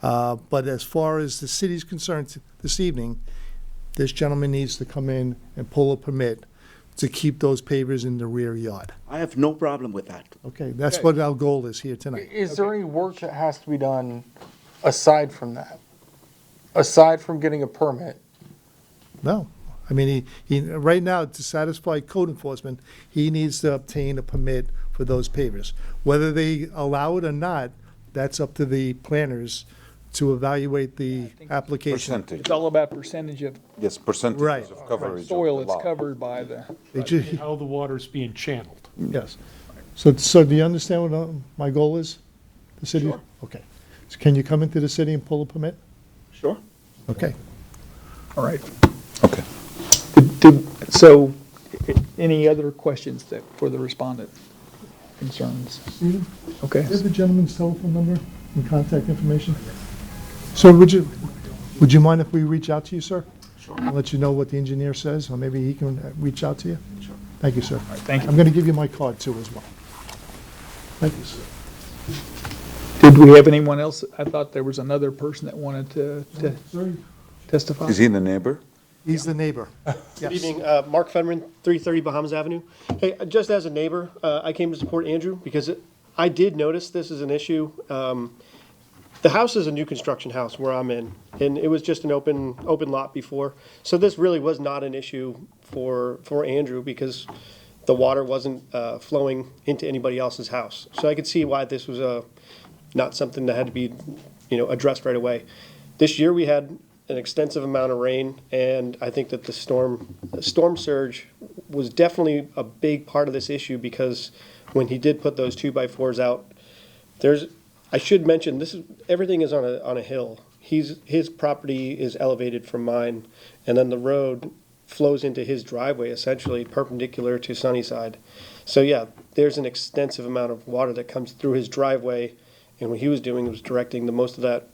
But as far as the city's concerned this evening, this gentleman needs to come in and pull a permit to keep those pavers in the rear yard. I have no problem with that. Okay, that's what our goal is here tonight. Is there any work that has to be done aside from that? Aside from getting a permit? No. I mean, he right now, to satisfy code enforcement, he needs to obtain a permit for those pavers. Whether they allow it or not, that's up to the planners to evaluate the application. Percentage, it's all about percentage of yes, percentage Right. of coverage. of soil the that's lot. covered by the. How the water's being channeled. Yes. So do you understand what my goal is? The city? Sure. Okay. So can you come into the city and pull a permit? Sure. Okay. All right. Okay. So, any other questions for the respondent? Concerns? Stephen? Okay. Do you have the gentleman's telephone number and contact information? Sir, would you mind if we reach out to you, sir? Sure. And let you know what the engineer says, or maybe he can reach out to you? Sure. Thank you, sir. All right, thank you. I'm gonna give you my card too as well. Thank you, sir. Did we have anyone else? I thought there was another person that wanted to Sorry. testify. Is he the neighbor? He's the neighbor. Good Yes. evening, Mark Fenneman, 330 Bahamas Avenue. Hey, just as a neighbor, I came to support Andrew because I did notice this is an issue. The house is a new construction house where I'm in, and it was just an open lot before. So this really was not an issue for Andrew because the water wasn't flowing into anybody else's house. So I could see why this was not something that had to be, addressed right away. This year we had an extensive amount of rain, and I think that the storm surge was definitely a big part of this issue because when he did put those 2x4s out, I should mention everything is on a hill. His property is elevated from mine, and then the road flows into his driveway, essentially perpendicular to Sunnyside. So yeah, there's an extensive amount of water that comes through his driveway, and what he was doing was directing the most of that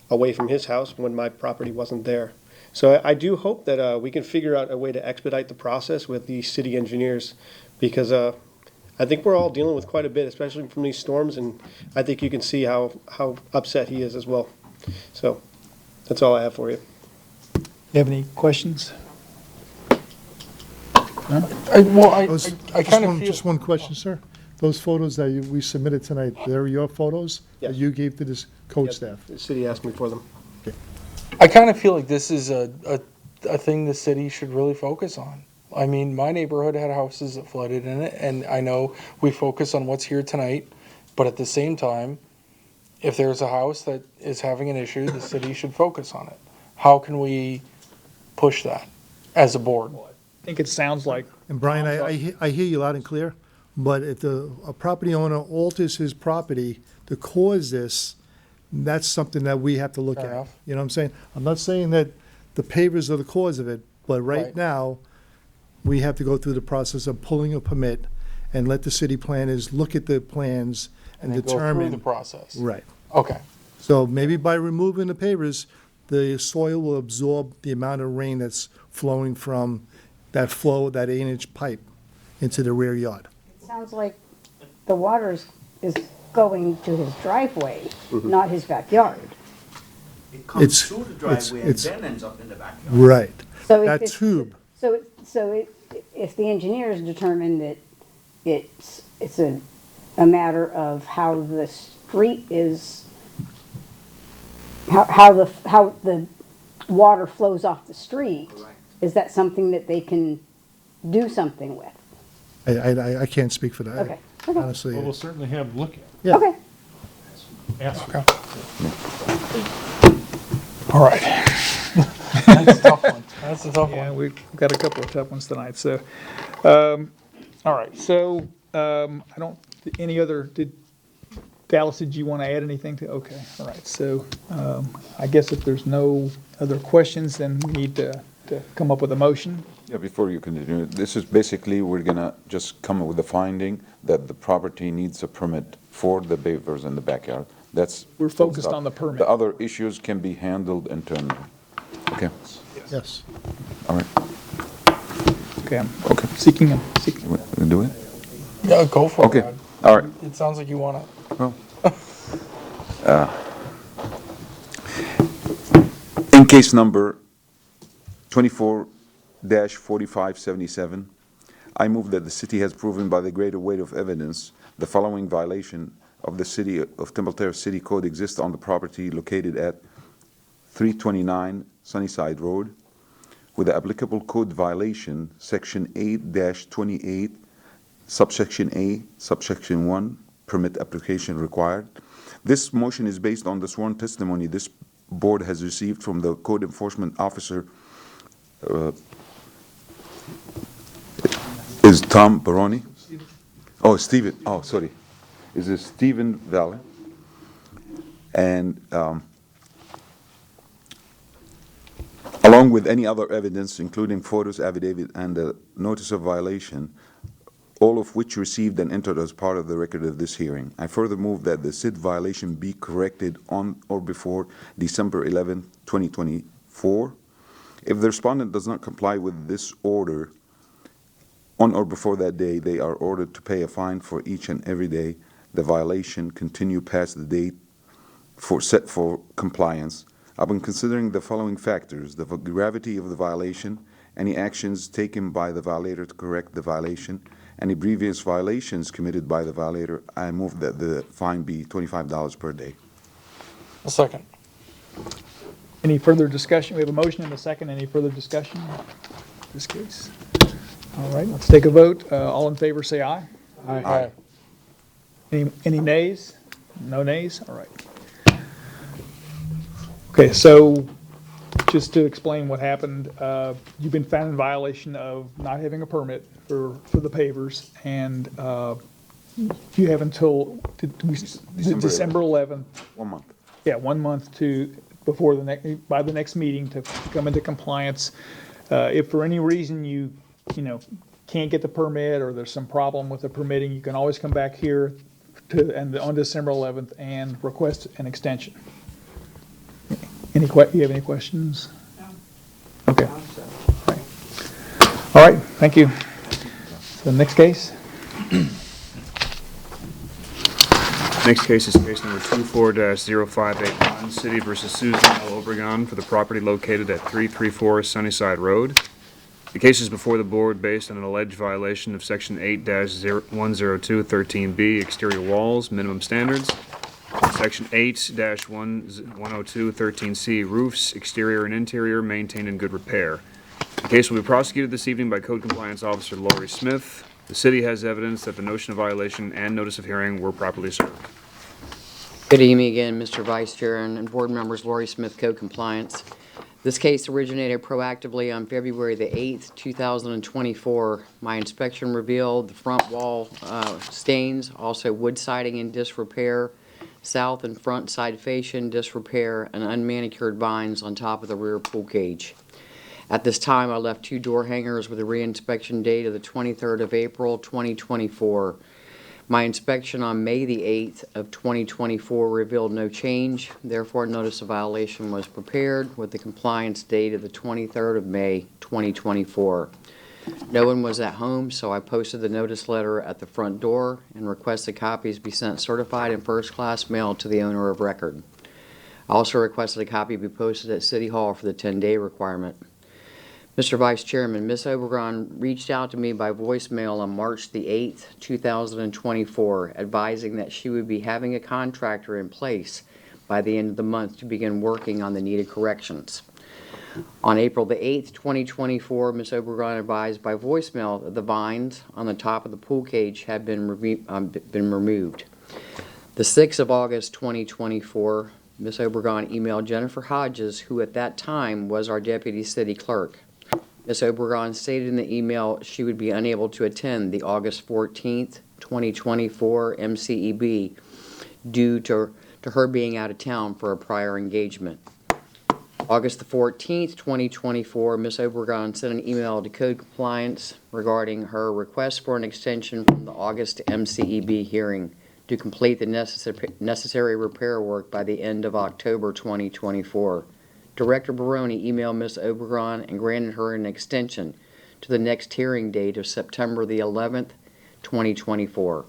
away from his house when my property wasn't there. So I do hope that we can figure out a way to expedite the process with the city engineers, because I think we're all dealing with quite a bit, especially from these storms, and I think you can see how upset he is as well. So that's all I have for you. You have any questions? I kind of feel. Just one question, sir. Those photos that we submitted tonight, they're your photos that Yes. you gave to this code Yep, staff? the city asked me for them. I kind of feel like this is a thing the city should really focus on. I mean, my neighborhood had houses that flooded in it, and I know we focus on what's here tonight, but at the same time, if there's a house that is having an issue, the city should focus on it. How can we push that as a board? I think it sounds like, And Brian, I hear you loud and clear, but if a property owner alters his property to cause this, that's something that we have to look Fair at. enough. You know what I'm saying? I'm not saying that the pavers are the cause of it, but right Right. now, we have to go through the process of pulling a permit and let the city planners look at the plans and then go through determine. the process. Right. Okay. So maybe by removing the pavers, the soil will absorb the amount of rain that's flowing from that 8-inch pipe into the rear yard. It sounds like the water is going to his driveway, not his backyard. It comes It's- through the it's- driveway and it's- then ends up in the backyard. Right. So if That it's- tube, If the engineers determine that it's a matter of how the street is, how the water flows off the street, Correct. is that something that they can do something with? I can't speak for that. Okay, okay, Honestly. Well, we'll certainly have a look at it. Yeah. okay. Ask her. all right. That's a tough one. That's a tough Yeah, one. we've got a couple of tough ones tonight, so, all right, so, I don't, Dallas, did you want to add anything to, okay, all right, so, I guess if there's no other questions, then we need to come up with a motion. Yeah, before you continue, this is basically, we're gonna just come up with a finding that the property needs a permit for the pavers in the backyard. That's. We're focused on the permit. The other issues can be handled internally. Okay, Yes. all right. Okay, I'm Okay. seeking, We do it? Yeah, go for it, Okay, Brad. all right. It sounds like you want it. Well, in case number 24-4577, I move that the city has proven by the greater weight of evidence the following violation of the City of Temple Terrace City Code exists on the property located at 329 Sunnyside Road, with the applicable code violation, Section 8-28, subsection A, subsection 1, permit application required. This motion is based on the sworn testimony this board has received from the code enforcement officer, is Tom Baroni? Oh, Stephen, oh, sorry. Is it Stephen Valle? And along with any other evidence, including photos, affidavit, and a notice of violation, all of which received and entered as part of the record of this hearing. I further move that the said violation be corrected on or before December 11, 2024. If the respondent does not comply with this order on or before that day, they are ordered to pay a fine for each and every day the violation continue past the date set for compliance. Upon considering the following factors: the gravity of the violation, any actions taken by the violator to correct the violation, any previous violations committed by the violator, I move that the fine be $25 per day. A second. any further discussion? We have a motion and a second. Any further discussion in this case? All right, let's take a vote. All in favor, say aye. Aye. Any nays? No nays? All right. Okay, so just to explain what happened, you've been found in violation of not having a permit for the pavers, and you have until December 11th. 1 month. Yeah, 1 month by the next meeting to come into compliance. If for any reason you can't get the permit or there's some problem with the permitting, you can always come back here on December 11th and request an extension. You have any questions? No. Okay. All right, thank you. So next case. Next case is case number 24-0581, City versus Susan L. Obregon for the property located at 334 Sunnyside Road. The case is before the board based on an alleged violation of Section 8-102-13B, exterior walls, minimum standards, Section 8-102-13C, roofs, exterior and interior, maintained in good repair. The case will be prosecuted this evening by Code Compliance Officer Lori Smith. The city has evidence that the notion of violation and notice of hearing were properly served. Good evening again, Mr. Vice Chair and board members. Lori Smith, Code Compliance. This case originated proactively on February the 8th, 2024. My inspection revealed the front wall stains, also wood siding in disrepair, south and front side fascia in disrepair, and unmanicured vines on top of the rear pool cage. At this time, I left 2 door hangers with a reinspection date of the 23rd of April, 2024. My inspection on May the 8th of 2024 revealed no change. Therefore, notice of violation was prepared with the compliance date of the 23rd of May, 2024. No one was at home, so I posted the notice letter at the front door and requested copies be sent certified and first-class mail to the owner of record. I also requested a copy be posted at City Hall for the 10-day requirement. Mr. Vice Chairman, Ms. Obregon reached out to me by voicemail on March the 8th, 2024, advising that she would be having a contractor in place by the end of the month to begin working on the needed corrections. On April the 8th, 2024, Ms. Obregon advised by voicemail that the vines on the top of the pool cage had been removed. The 6th of August, 2024, Ms. Obregon emailed Jennifer Hodges, who at that time was our deputy city clerk. Ms. Obregon stated in the email she would be unable to attend the August 14th, 2024 MCEB due to her being out of town for a prior engagement. August the 14th, 2024, Ms. Obregon sent an email to Code Compliance regarding her request for an extension from the August MCEB hearing to complete the necessary repair work by the end of October 2024. Director Baroni emailed Ms. Obregon and granted her an extension to the next hearing date of September the 11th, 2024.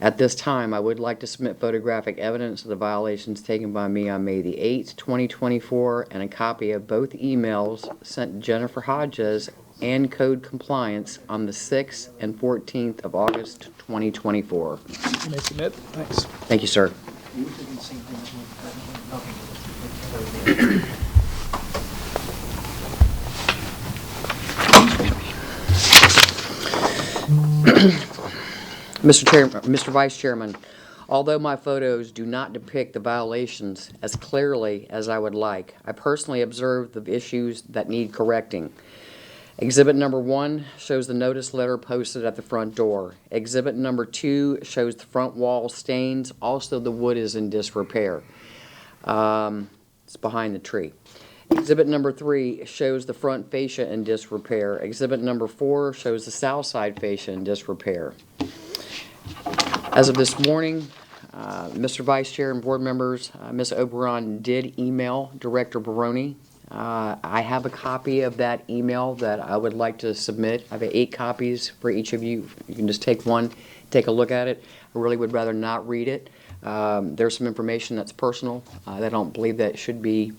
At this time, I would like to submit photographic evidence of the violations taken by me on May the 8th, 2024, and a copy of both emails sent to Jennifer Hodges and Code Compliance on the 6th and 14th of August, 2024. You may submit. Thanks. Thank you, sir. Mr. Vice Chairman, although my photos do not depict the violations as clearly as I would like, I personally observed the issues that need correcting. Exhibit number 1 shows the notice letter posted at the front door. Exhibit number 2 shows the front wall stains. Also, the wood is in disrepair. It's behind the tree. Exhibit number 3 shows the front fascia in disrepair. Exhibit number 4 shows the south side fascia in disrepair. As of this morning, Mr. Vice Chair and board members, Ms. Obregon did email Director Baroni. I have a copy of that email that I would like to submit. I have 8 copies for each of you. You can just take one, take a look at it. I really would rather not read it. There's some information that's personal. I don't believe that should be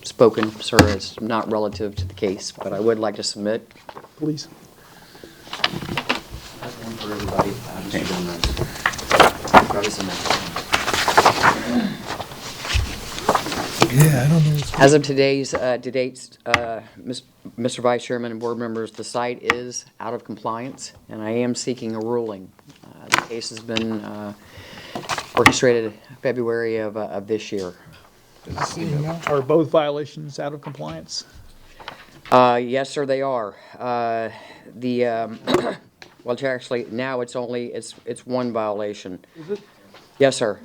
spoken, sir. It's not relative to the case, but I would like to submit. Please. That's one for everybody. Yeah, I don't know. As of today's dates, Mr. Vice Chairman and board members, the site is out of compliance, and I am seeking a ruling. The case has been orchestrated February of this year. Are both violations out of compliance? Yes, sir, they are. Well, actually, now it's one violation. Is it? Yes, sir.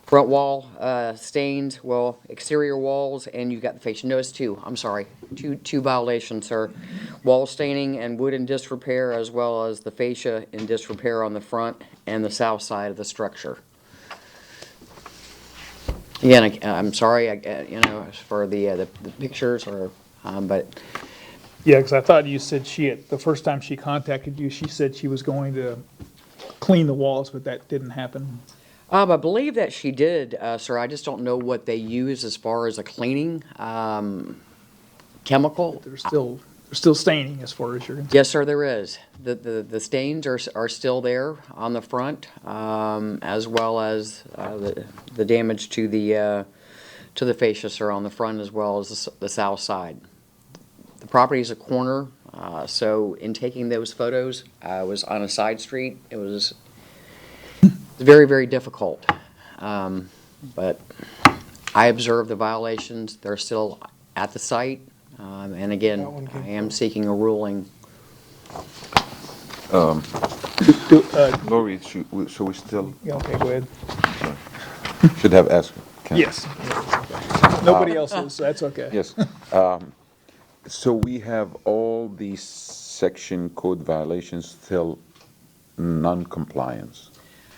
Front wall stains, well, exterior walls, and you've got the fascia. No, it's two, I'm sorry. Two violations, sir. Wall staining and wood in disrepair, as well as the fascia in disrepair on the front and the south side of the structure. Again, I'm sorry, as for the pictures, but Yeah, because I thought you said the first time she contacted you, she said she was going to clean the walls, but that didn't happen. I believe that she did, sir. I just don't know what they use as far as a cleaning chemical. There's still staining as far as you're concerned. Yes, sir, there is. The stains are still there on the front, as well as the damage to the fascia, sir, on the front as well as the south side. The property is a corner, so in taking those photos, I was on a side street. It was very, very difficult. But I observed the violations. They're still at the site. And again, I am seeking a ruling. Lori, should we still? Yeah, okay, go ahead. Should have asked. Yes. Nobody else is, so that's okay. Yes. So we have all these section code violations still non-compliance.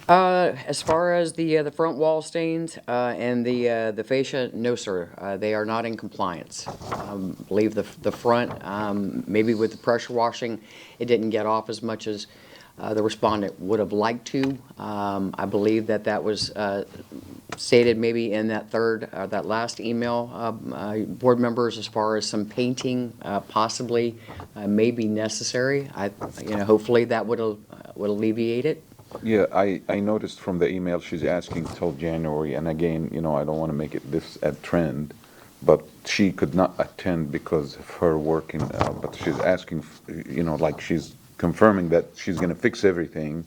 As far as the front wall stains and the fascia, no, sir. They are not in compliance. Believe the front, maybe with the pressure washing, it didn't get off as much as the respondent would have liked to. I believe that was stated maybe in that last email, board members, as far as some painting possibly may be necessary. Hopefully that would alleviate it. Yeah, I noticed from the email she's asking till January, and again, I don't want to make it this a trend, but she could not attend because of her working, but she's asking, like she's confirming that she's going to fix everything,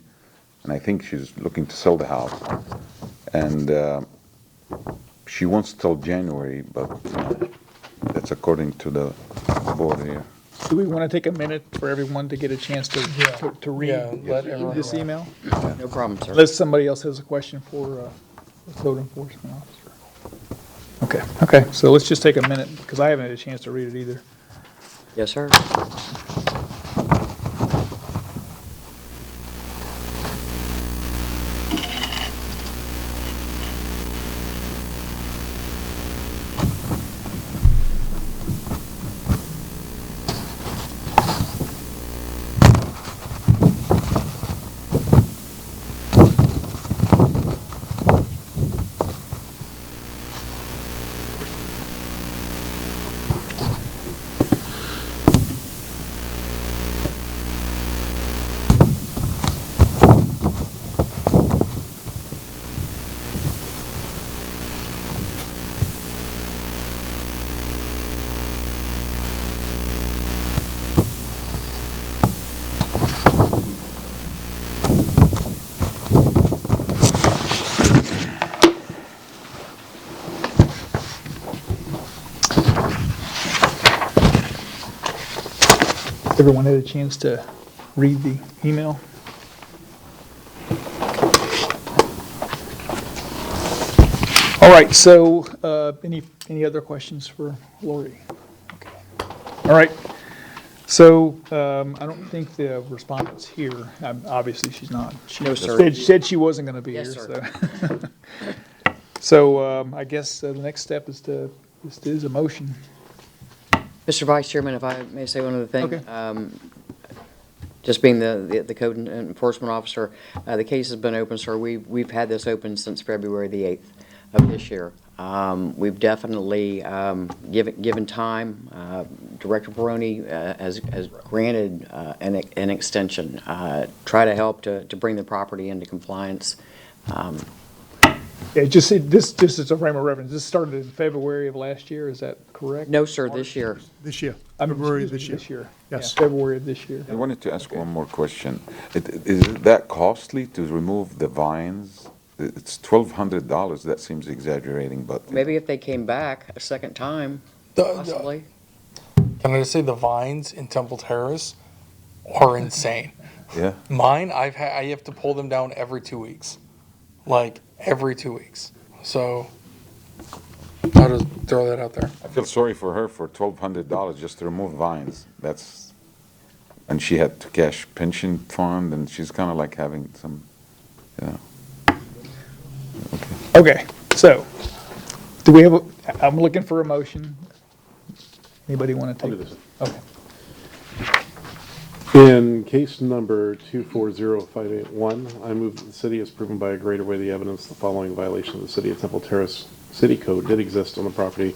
and I think she's looking to sell the house, and she wants till January, but that's according to the board here. Do we want to take a minute for everyone to get a chance to read this email? No problem, sir. Unless somebody else has a question for the code enforcement officer. Okay, so let's just take a minute, because I haven't had a chance to read it either. Yes, sir. Everyone had a chance to read the email? All right, so any other questions for Lori? Okay. All right, so I don't think the respondent's here. Obviously, she's not. She No, sir. said she wasn't going to be Yes, here. sir. So I guess the next step is a motion. Mr. Vice Chairman, if I may say one other thing. Okay. Just being the code enforcement officer, the case has been open, sir. We've had this open since February the 8th of this year. We've definitely given time. Director Peroni has granted an extension, try to help to bring the property into compliance. Yeah, this is a frame of reference. This started in February of last year, is that correct? No, sir, this year. This year, February February this year. Yes. Yeah, February of this year. I wanted to ask one more question. Is it that costly to remove the vines? It's $1,200. That seems exaggerating, but Maybe if they came back a second time, possibly. Can I just say the vines in Temple Terrace are insane. yeah. Mine, I have to pull them down every 2 weeks. Like, every 2 weeks. So I'll just throw that out there. I feel sorry for her for $1,200 just to remove vines. That's, and she had to cash pension fund, and she's kind of like having some, you know. Okay, so, do we have, I'm looking for a motion. Anybody want to I'll take do this? this. Okay. In case number 240581, I move that the city has proven by a greater way the evidence the following violation of the City of Temple Terrace City Code did exist on the property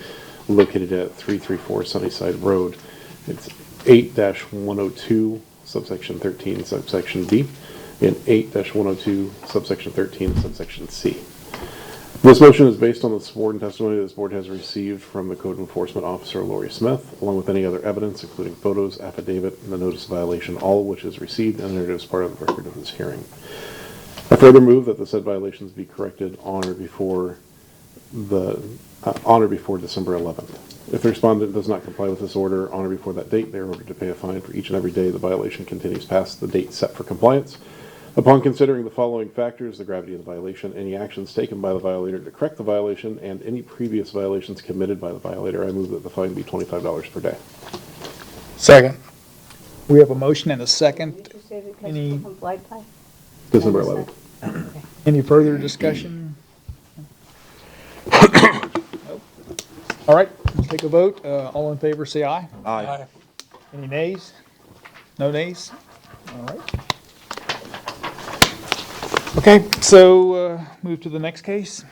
located at 334 Sunnyside Road. It's 8-102 subsection 13 subsection D and 8-102 subsection 13 subsection C. This motion is based on the sworn testimony this board has received from the Code Enforcement Officer Lori Smith, along with any other evidence, including photos, affidavit, and the notice of violation, all of which is received and entered as part of the record of this hearing. I further move that the said violations be corrected on or before December 11th. If the respondent does not comply with this order on or before that date, they are ordered to pay a fine for each and every day the violation continues past the date set for compliance. Upon considering the following factors, the gravity of the violation, any actions taken by the violator to correct the violation, and any previous violations committed by the violator, I move that the fine be $25 per day. Second. We have a motion and a second. Did you say because Any- you complied by? December 11th. Any further discussion? Nope. All right, let's take a vote. All in favor, say aye. Aye. Any nays? No nays? All right. Okay, so move to the next case.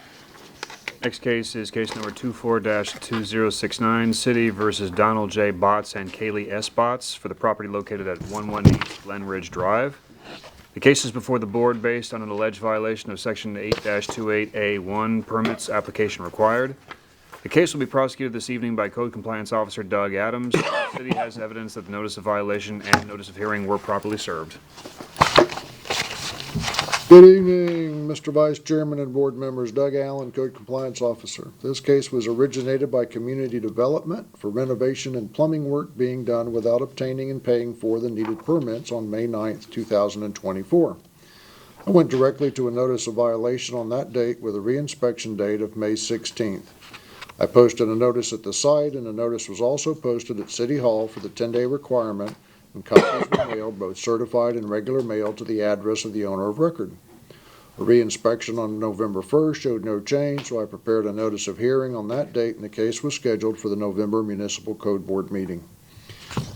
Next case is case number 24-2069, City versus Donald J. Botts and Kaylee S. Botts for the property located at 118 Glen Ridge Drive. The case is before the board based on an alleged violation of Section 8-28A1, permits application required. The case will be prosecuted this evening by Code Compliance Officer Doug Adams. The city has evidence that the notice of violation and notice of hearing were properly served. Good evening, Mr. Vice Chairman and board members. Doug Allen, Code Compliance Officer. This case was originated by Community Development for renovation and plumbing work being done without obtaining and paying for the needed permits on May 9th, 2024. I went directly to a notice of violation on that date with a reinspection date of May 16th. I posted a notice at the site, and a notice was also posted at City Hall for the 10-day requirement, and copies were mailed, both certified and regular mail, to the address of the owner of record. A reinspection on November 1st showed no change, so I prepared a notice of hearing on that date, and the case was scheduled for the November Municipal Code Board meeting.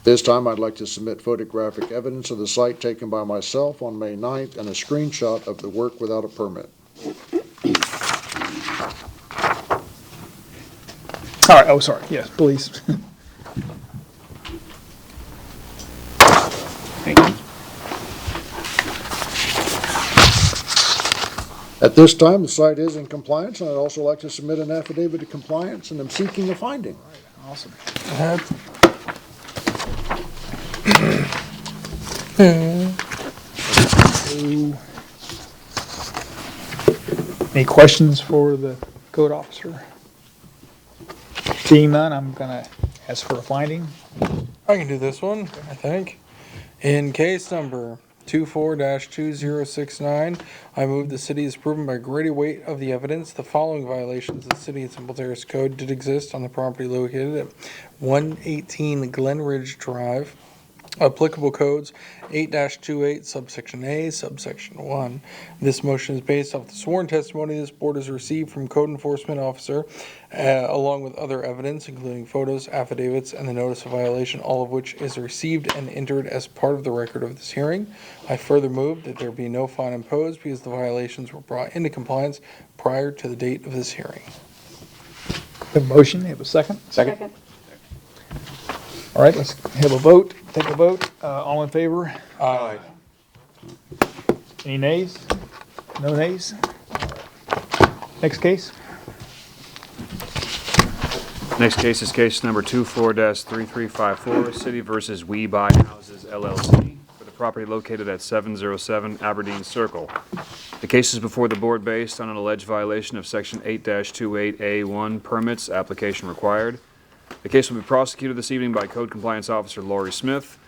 This time, I'd like to submit photographic evidence of the site taken by myself on May 9th and a screenshot of the work without a permit. All right, oh, sorry, yes, please. Thank you. At this time, the site is in compliance, and I'd also like to submit an affidavit of compliance, and I'm seeking a finding. Awesome. Any questions for the code officer? Seeing none, I'm gonna ask for a finding. I can do this one, I think. In case number 24-2069, I move the city is proven by greater weight of the evidence the following violations of the City of Temple Terrace Code did exist on the property located at 118 Glen Ridge Drive. Applicable codes 8-28 subsection A, subsection 1. This motion is based off the sworn testimony this board has received from Code Enforcement Officer, along with other evidence, including photos, affidavits, and the notice of violation, all of which is received and entered as part of the record of this hearing. I further move that there be no fine imposed because the violations were brought into compliance prior to the date of this hearing. Have a motion, have a second? Second. All right, let's have a vote, take a vote. All in favor? Aye. Any nays? No nays? Next case? Next case is case number 24-3354, City versus We Buy Houses LLC for the property located at 707 Aberdeen Circle. The case is before the board based on an alleged violation of Section 8-28A1, permits application required. The case will be prosecuted this evening by Code Compliance Officer Lori Smith.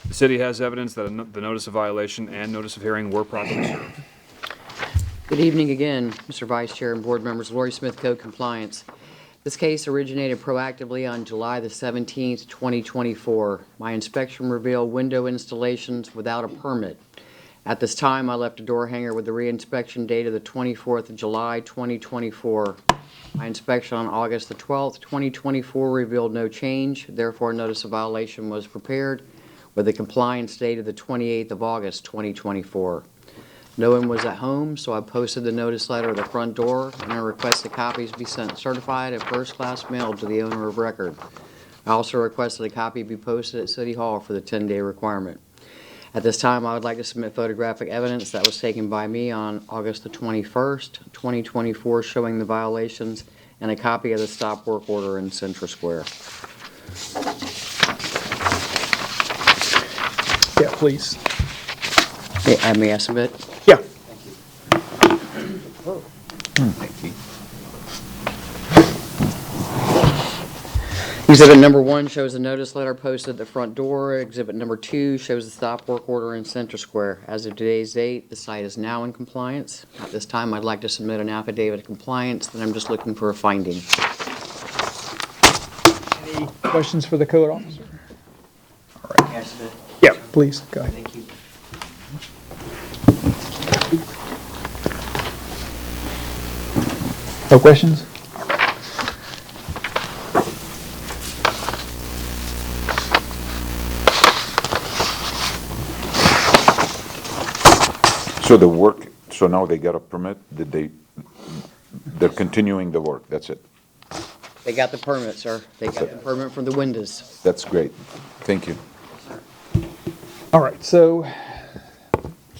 The city has evidence that the notice of violation and notice of hearing were properly served. Good evening again, Mr. Vice Chair and board members. Lori Smith, Code Compliance. This case originated proactively on July the 17th, 2024. My inspection revealed window installations without a permit. At this time, I left a door hanger with the reinspection date of the 24th of July, 2024. My inspection on August the 12th, 2024 revealed no change. Therefore, notice of violation was prepared with a compliance date of the 28th of August, 2024. No one was at home, so I posted the notice letter at the front door, and I requested copies be sent certified and first-class mailed to the owner of record. I also requested a copy be posted at City Hall for the 10-day requirement. At this time, I would like to submit photographic evidence that was taken by me on August the 21st, 2024, showing the violations, and a copy of the stop work order in Central Square. Yeah, please. May I submit? Yeah. Exhibit number 1 shows a notice letter posted at the front door. Exhibit number 2 shows the stop work order in Center Square. As of today's date, the site is now in compliance. At this time, I'd like to submit an affidavit of compliance, then I'm just looking for a finding. Any questions for the code officer? Yes, sir. Yeah, please, go ahead. Thank you. No questions? So now they got a permit, they're continuing the work, that's it. They got the permit, sir. They got the permit for the windows. That's great, thank you. All right, so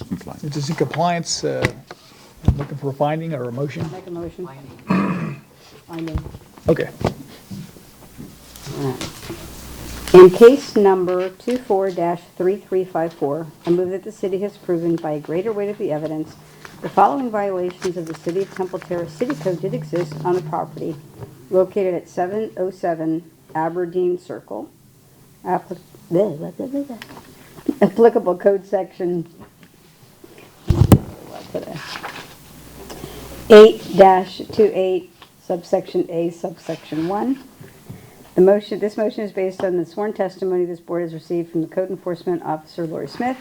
Compliant. it is in compliance, looking for a finding or a motion? Make a motion. Finding. Okay. In case number 24-3354, I move that the city has proven by a greater weight of the evidence the following violations of the City of Temple Terrace City Code did exist on the property located at 707 Aberdeen Circle. Applicable code section 8-28 subsection A subsection 1. This motion is based on the sworn testimony this board has received from the Code Enforcement Officer Lori Smith,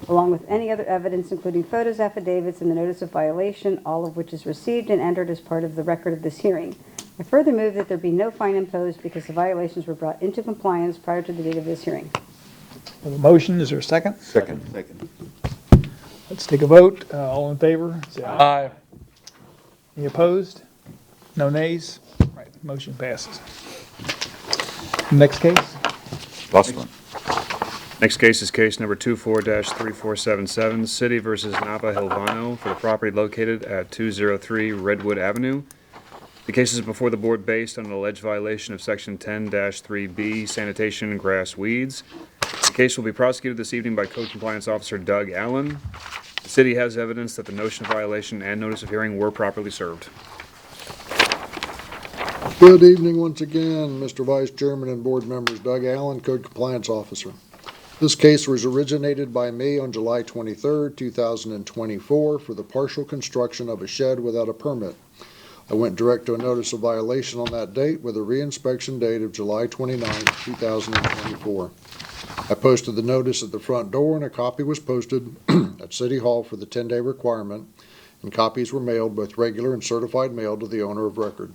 along with any other evidence, including photos, affidavits, and the notice of violation, all of which is received and entered as part of the record of this hearing. I further move that there be no fine imposed because the violations were brought into compliance prior to the date of this hearing. A motion, is there a second? Second. Let's take a vote. All in favor? Say aye. Aye. Any opposed? No nays? All right, motion passes. Next case? Last one. Next case is case number 24-3477, City versus Napa Hilvano for the property located at 203 Redwood Avenue. The case is before the board based on an alleged violation of Section 10-3B, sanitation and grass weeds. The case will be prosecuted this evening by Code Compliance Officer Doug Allen. The city has evidence that the notion of violation and notice of hearing were properly served. Good evening once again, Mr. Vice Chairman and board members. Doug Allen, Code Compliance Officer. This case was originated by me on July 23rd, 2024 for the partial construction of a shed without a permit. I went direct to a notice of violation on that date with a reinspection date of July 29th, 2024. I posted the notice at the front door and a copy was posted at City Hall for the 10-day requirement, and copies were mailed, both regular and certified mail, to the owner of record.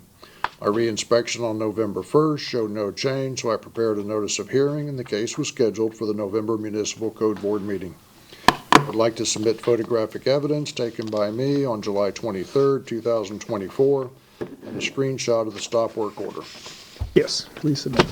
Our reinspection on November 1st showed no change, so I prepared a notice of hearing, and the case was scheduled for the November Municipal Code Board meeting. I would like to submit photographic evidence taken by me on July 23rd, 2024, and a screenshot of the stop work order. Yes, please submit.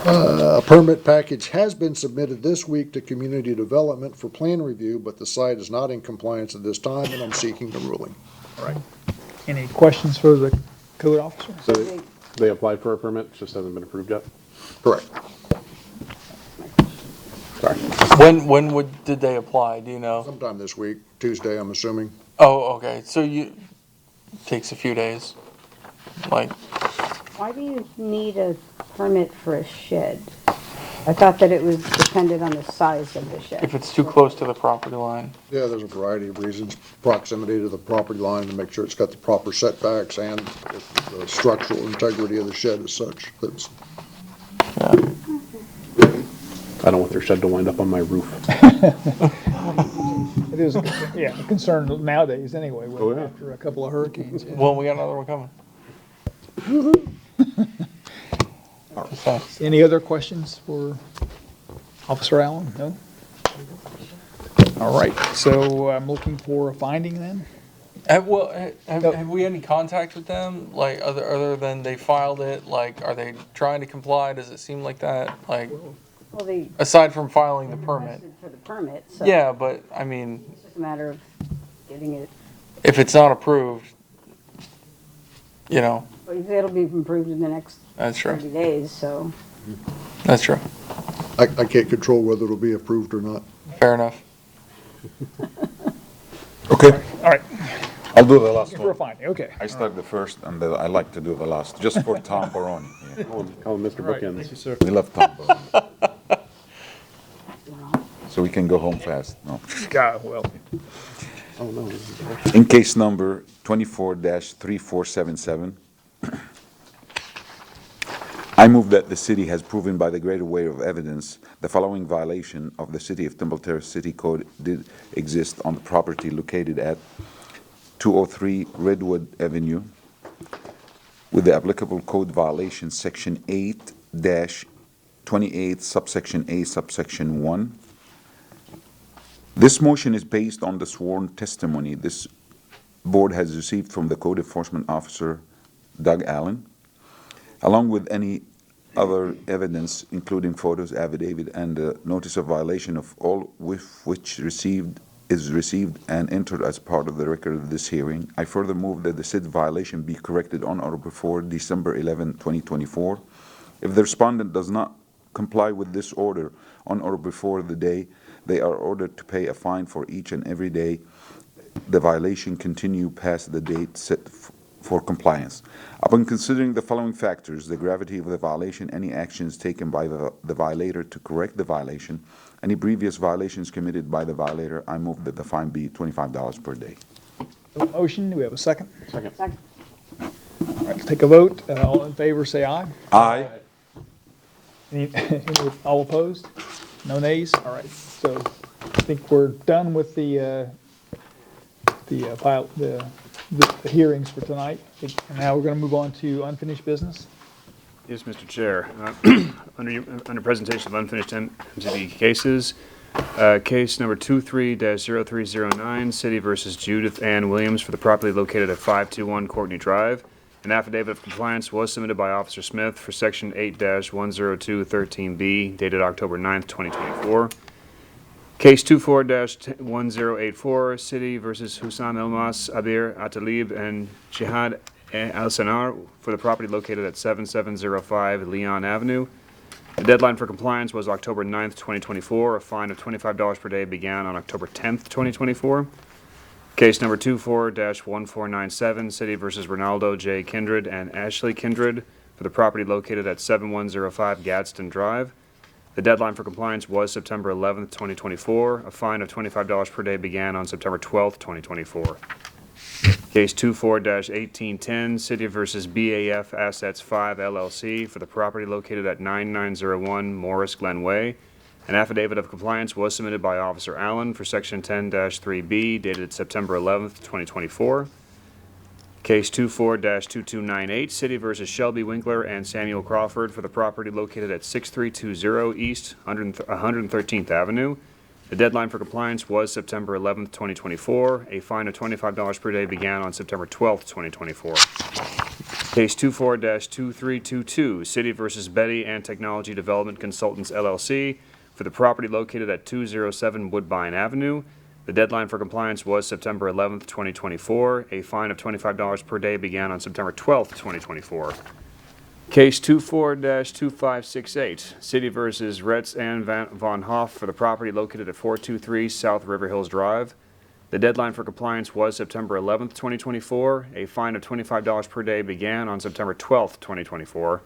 A permit package has been submitted this week to Community Development for plan review, but the site is not in compliance at this time, and I'm seeking the ruling. All right. Any questions for the code officer? So they applied for a permit, it just hasn't been approved yet? Correct. Sorry. When did they apply? Do you know? Sometime this week, Tuesday, I'm assuming. Oh, okay. So takes a few days. Like, Why do you need a permit for a shed? I thought that it was dependent on the size of the shed. If it's too close to the property line. Yeah, there's a variety of reasons. Proximity to the property line to make sure it's got the proper setbacks and the structural integrity of the shed as such. That's, I don't want their shed to wind up on my roof. It is, yeah, a concern nowadays anyway, Oh, yeah. after a couple of hurricanes. Yeah. Well, we got another one coming. Any other questions for Officer Allen? No? All right, so I'm looking for a finding then? Have we any contact with them? Like, other than they filed it, like, are they trying to comply? Does it seem like that? Like, Well, they aside from filing the permit? requested for the permit, so. Yeah, but, I mean, It's just a matter of getting it, if it's not approved, you know, but it'll be improved in the next that's true. 30 days, so. That's true. I can't control whether it'll be approved or not. Fair enough. Okay, All right, I'll do the last for a one. finding, okay. I start the first, and then I like to do the last, just for Tom Baroni. Yeah. Call him Mr. All right, Bookends. thank you, sir. We love Tom Baroni. So we can go home fast, no. God, well, Oh, no. In case number 24-3477, I move that the city has proven by the greater weight of evidence the following violation of the City of Temple Terrace City Code did exist on the property located at 203 Redwood Avenue with the applicable code violation, Section 8-28, subsection A, subsection 1. This motion is based on the sworn testimony this board has received from the Code Enforcement Officer, Doug Allen, along with any other evidence, including photos, affidavit, and the notice of violation of all with which is received and entered as part of the record of this hearing. I further move that the said violation be corrected on or before December 11, 2024. If the respondent does not comply with this order on or before the day, they are ordered to pay a fine for each and every day the violation continue past the date set for compliance. Upon considering the following factors, the gravity of the violation, any actions taken by the violator to correct the violation, any previous violations committed by the violator, I move that the fine be $25 per day. motion, do we have a second? Second. Second. All right, let's take a vote. All in favor, say aye. Aye. All opposed? No nays? All right, so I think we're done with the hearings for tonight. And now we're going to move on to unfinished business. Yes, Mr. Chair. Under presentation of unfinished MCD cases, case number 23-0309, City versus Judith Ann Williams for the property located at 521 Courtney Drive. An affidavit of compliance was submitted by Officer Smith for Section 8-10213B, dated October 9th, 2024. Case 24-1084, City versus Hussam Elmas, Abir Atalib, and Jihad Al-Sanar for the property located at 7705 Leon Avenue. The deadline for compliance was October 9th, 2024. A fine of $25 per day began on October 10th, 2024. Case number 24-1497, City versus Ronaldo J. Kindred and Ashley Kindred for the property located at 7105 Gadsden Drive. The deadline for compliance was September 11th, 2024. A fine of $25 per day began on September 12th, 2024. Case 24-1810, City versus BAF Assets 5 LLC for the property located at 9901 Morris Glen Way. An affidavit of compliance was submitted by Officer Allen for Section 10-3B, dated September 11th, 2024. Case 24-2298, City versus Shelby Winkler and Samuel Crawford for the property located at 6320 East 113th Avenue. The deadline for compliance was September 11th, 2024. A fine of $25 per day began on September 12th, 2024. Case 24-2322, City versus Betty and Technology Development Consultants LLC for the property located at 207 Woodbine Avenue. The deadline for compliance was September 11th, 2024. A fine of $25 per day began on September 12th, 2024. Case 24-2568, City versus Retz and Von Hoff for the property located at 423 South River Hills Drive. The deadline for compliance was September 11th, 2024. A fine of $25 per day began on September 12th, 2024.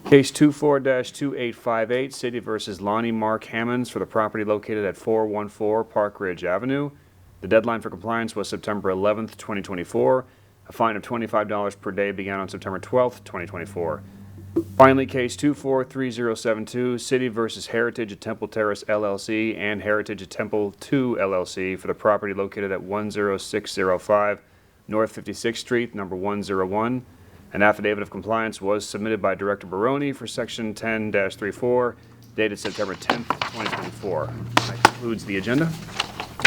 Case 24-2858, City versus Lonnie Mark Hammonds for the property located at 414 Park Ridge Avenue. The deadline for compliance was September 11th, 2024. A fine of $25 per day began on September 12th, 2024. Finally, case 243072, City versus Heritage at Temple Terrace LLC and Heritage at Temple 2 LLC for the property located at 10605 North 56th Street, number 101. An affidavit of compliance was submitted by Director Baroni for Section 10-34, dated September 10th, 2024. That concludes the agenda.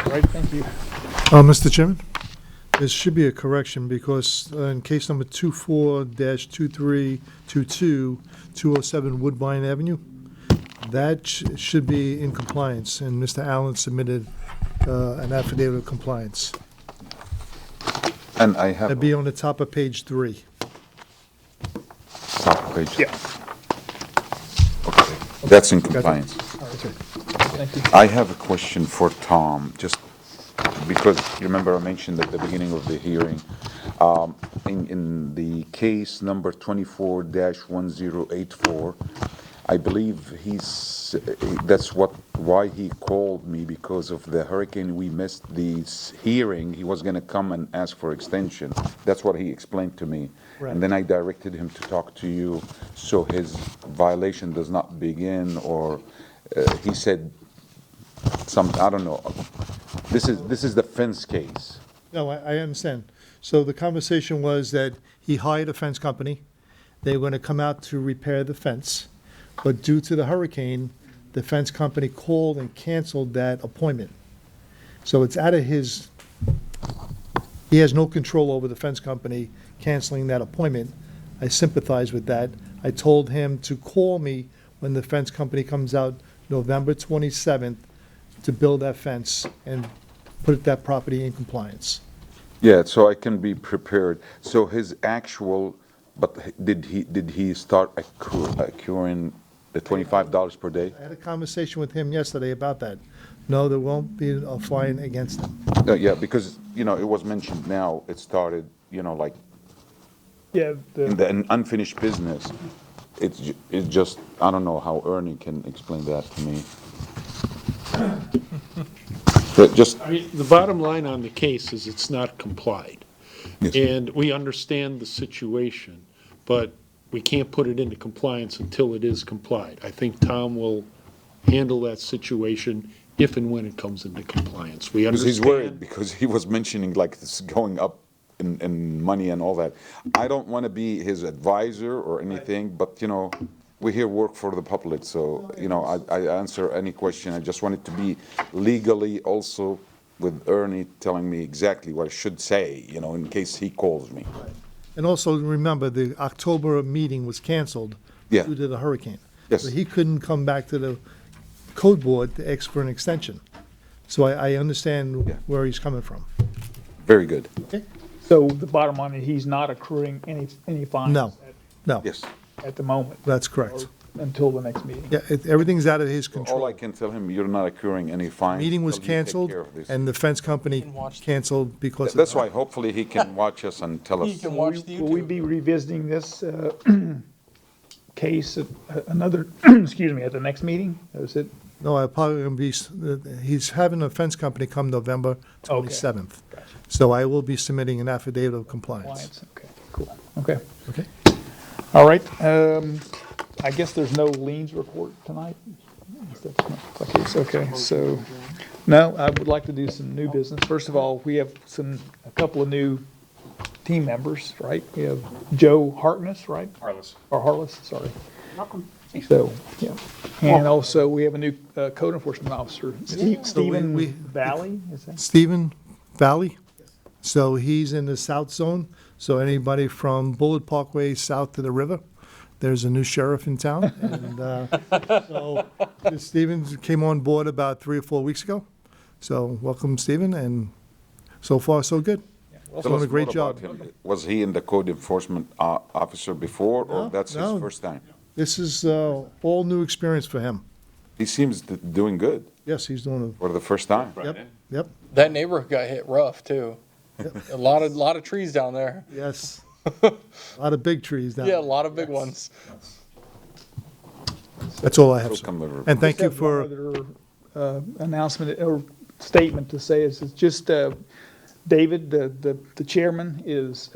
All right, thank you. Mr. Chairman, there should be a correction because in case number 24-2322, 207 Woodbine Avenue, that should be in compliance, and Mr. Allen submitted an affidavit of compliance. And I have. That'd be on the top of page 3. Top page. Yeah. Okay, that's in compliance. All right, thank you. I have a question for Tom, just because you remember I mentioned at the beginning of the hearing, in the case number 24-1084, I believe why he called me, because of the hurricane. We missed the hearing. He was going to come and ask for extension. That's what he explained to me. Right. And then I directed him to talk to you so his violation does not begin, or he said I don't know. This is the fence case. No, I understand. So the conversation was that he hired a fence company. They were going to come out to repair the fence, but due to the hurricane, the fence company called and canceled that appointment. So it's out of he has no control over the fence company canceling that appointment. I sympathize with that. I told him to call me when the fence company comes out November 27th to build that fence and put that property in compliance. Yeah, so I can be prepared. So his actual, but did he start accruing the $25 per day? I had a conversation with him yesterday about that. No, there won't be a fine against him. Yeah, because, it was mentioned now, it started, like Yeah, in the unfinished business. It's just, I don't know how Ernie can explain that to me. But just, I mean, the bottom line on the case is it's not complied. Yes. And we understand the situation, but we can't put it into compliance until it is complied. I think Tom will handle that situation if and when it comes into compliance. We because understand. he's worried, because he was mentioning like this going up in money and all that. I don't want to be his advisor or anything, but, we here work for the public, so, I answer any question. I just want it to be legally also with Ernie telling me exactly what I should say, in case he calls me. And also, remember, the October meeting was canceled Yeah. due to the hurricane. Yes. So he couldn't come back to the code board to ask for an extension. So I understand Yeah. where he's coming from. Very good. So the bottom line is he's not accruing any fines. No, no, Yes. At the moment. that's correct. Or until the next meeting. Yeah, everything's out of his All control. I can tell him, you're not accruing any fines. Meeting was until you take canceled, care of this. and the fence company canceled because of That's that. why hopefully he can watch us and tell us. Will we be revisiting this case at another, excuse me, at the next meeting? Is it? No, I probably gonna be, he's having a fence company come November 27th. Gotcha. So I will be submitting an affidavit of compliance. Compliance, okay, cool, okay. Okay? All right, I guess there's no liens report tonight? That's not the case, okay, so, no, I would like to do some new business. First of all, we have a couple of new team members, right? We have Joe Hartness, right? Harless, sorry. Welcome. So, yeah. And also, we have a new code enforcement officer, Stephen Valley, is that? Stephen Valley. So he's in the south zone. So anybody from Bullitt Parkway south to the river, there's a new sheriff in town. And so Stephen came on board about 3 or 4 weeks ago. So welcome, Stephen, and so far, so good. Tell Doing us a great more job. about him. Was he in the code enforcement officer before, or that's his No. first time? This is all new experience for him. He seems doing good Yes, he's doing for the first time. Yep, Yep, That neighborhood got hit rough too. A lot of trees down there. yes. A lot of big trees down Yeah, a there. lot of big ones. That's all I have, So sir. come over. And thank you Just have one for, other, announcement or statement to say is, it's just, David, the chairman, is,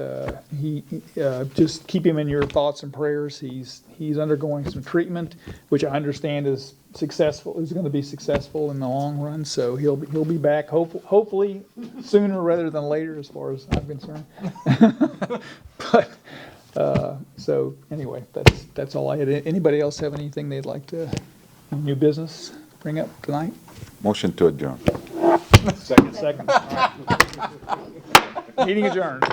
just keep him in your thoughts and prayers. He's undergoing some treatment, which I understand is going to be successful in the long run, so he'll be back, hopefully sooner rather than later, as far as I'm concerned. But, so, anyway, that's all I had. Anybody else have anything they'd like to, new business, bring up tonight? Motion to adjourn. Second. Meeting adjourned.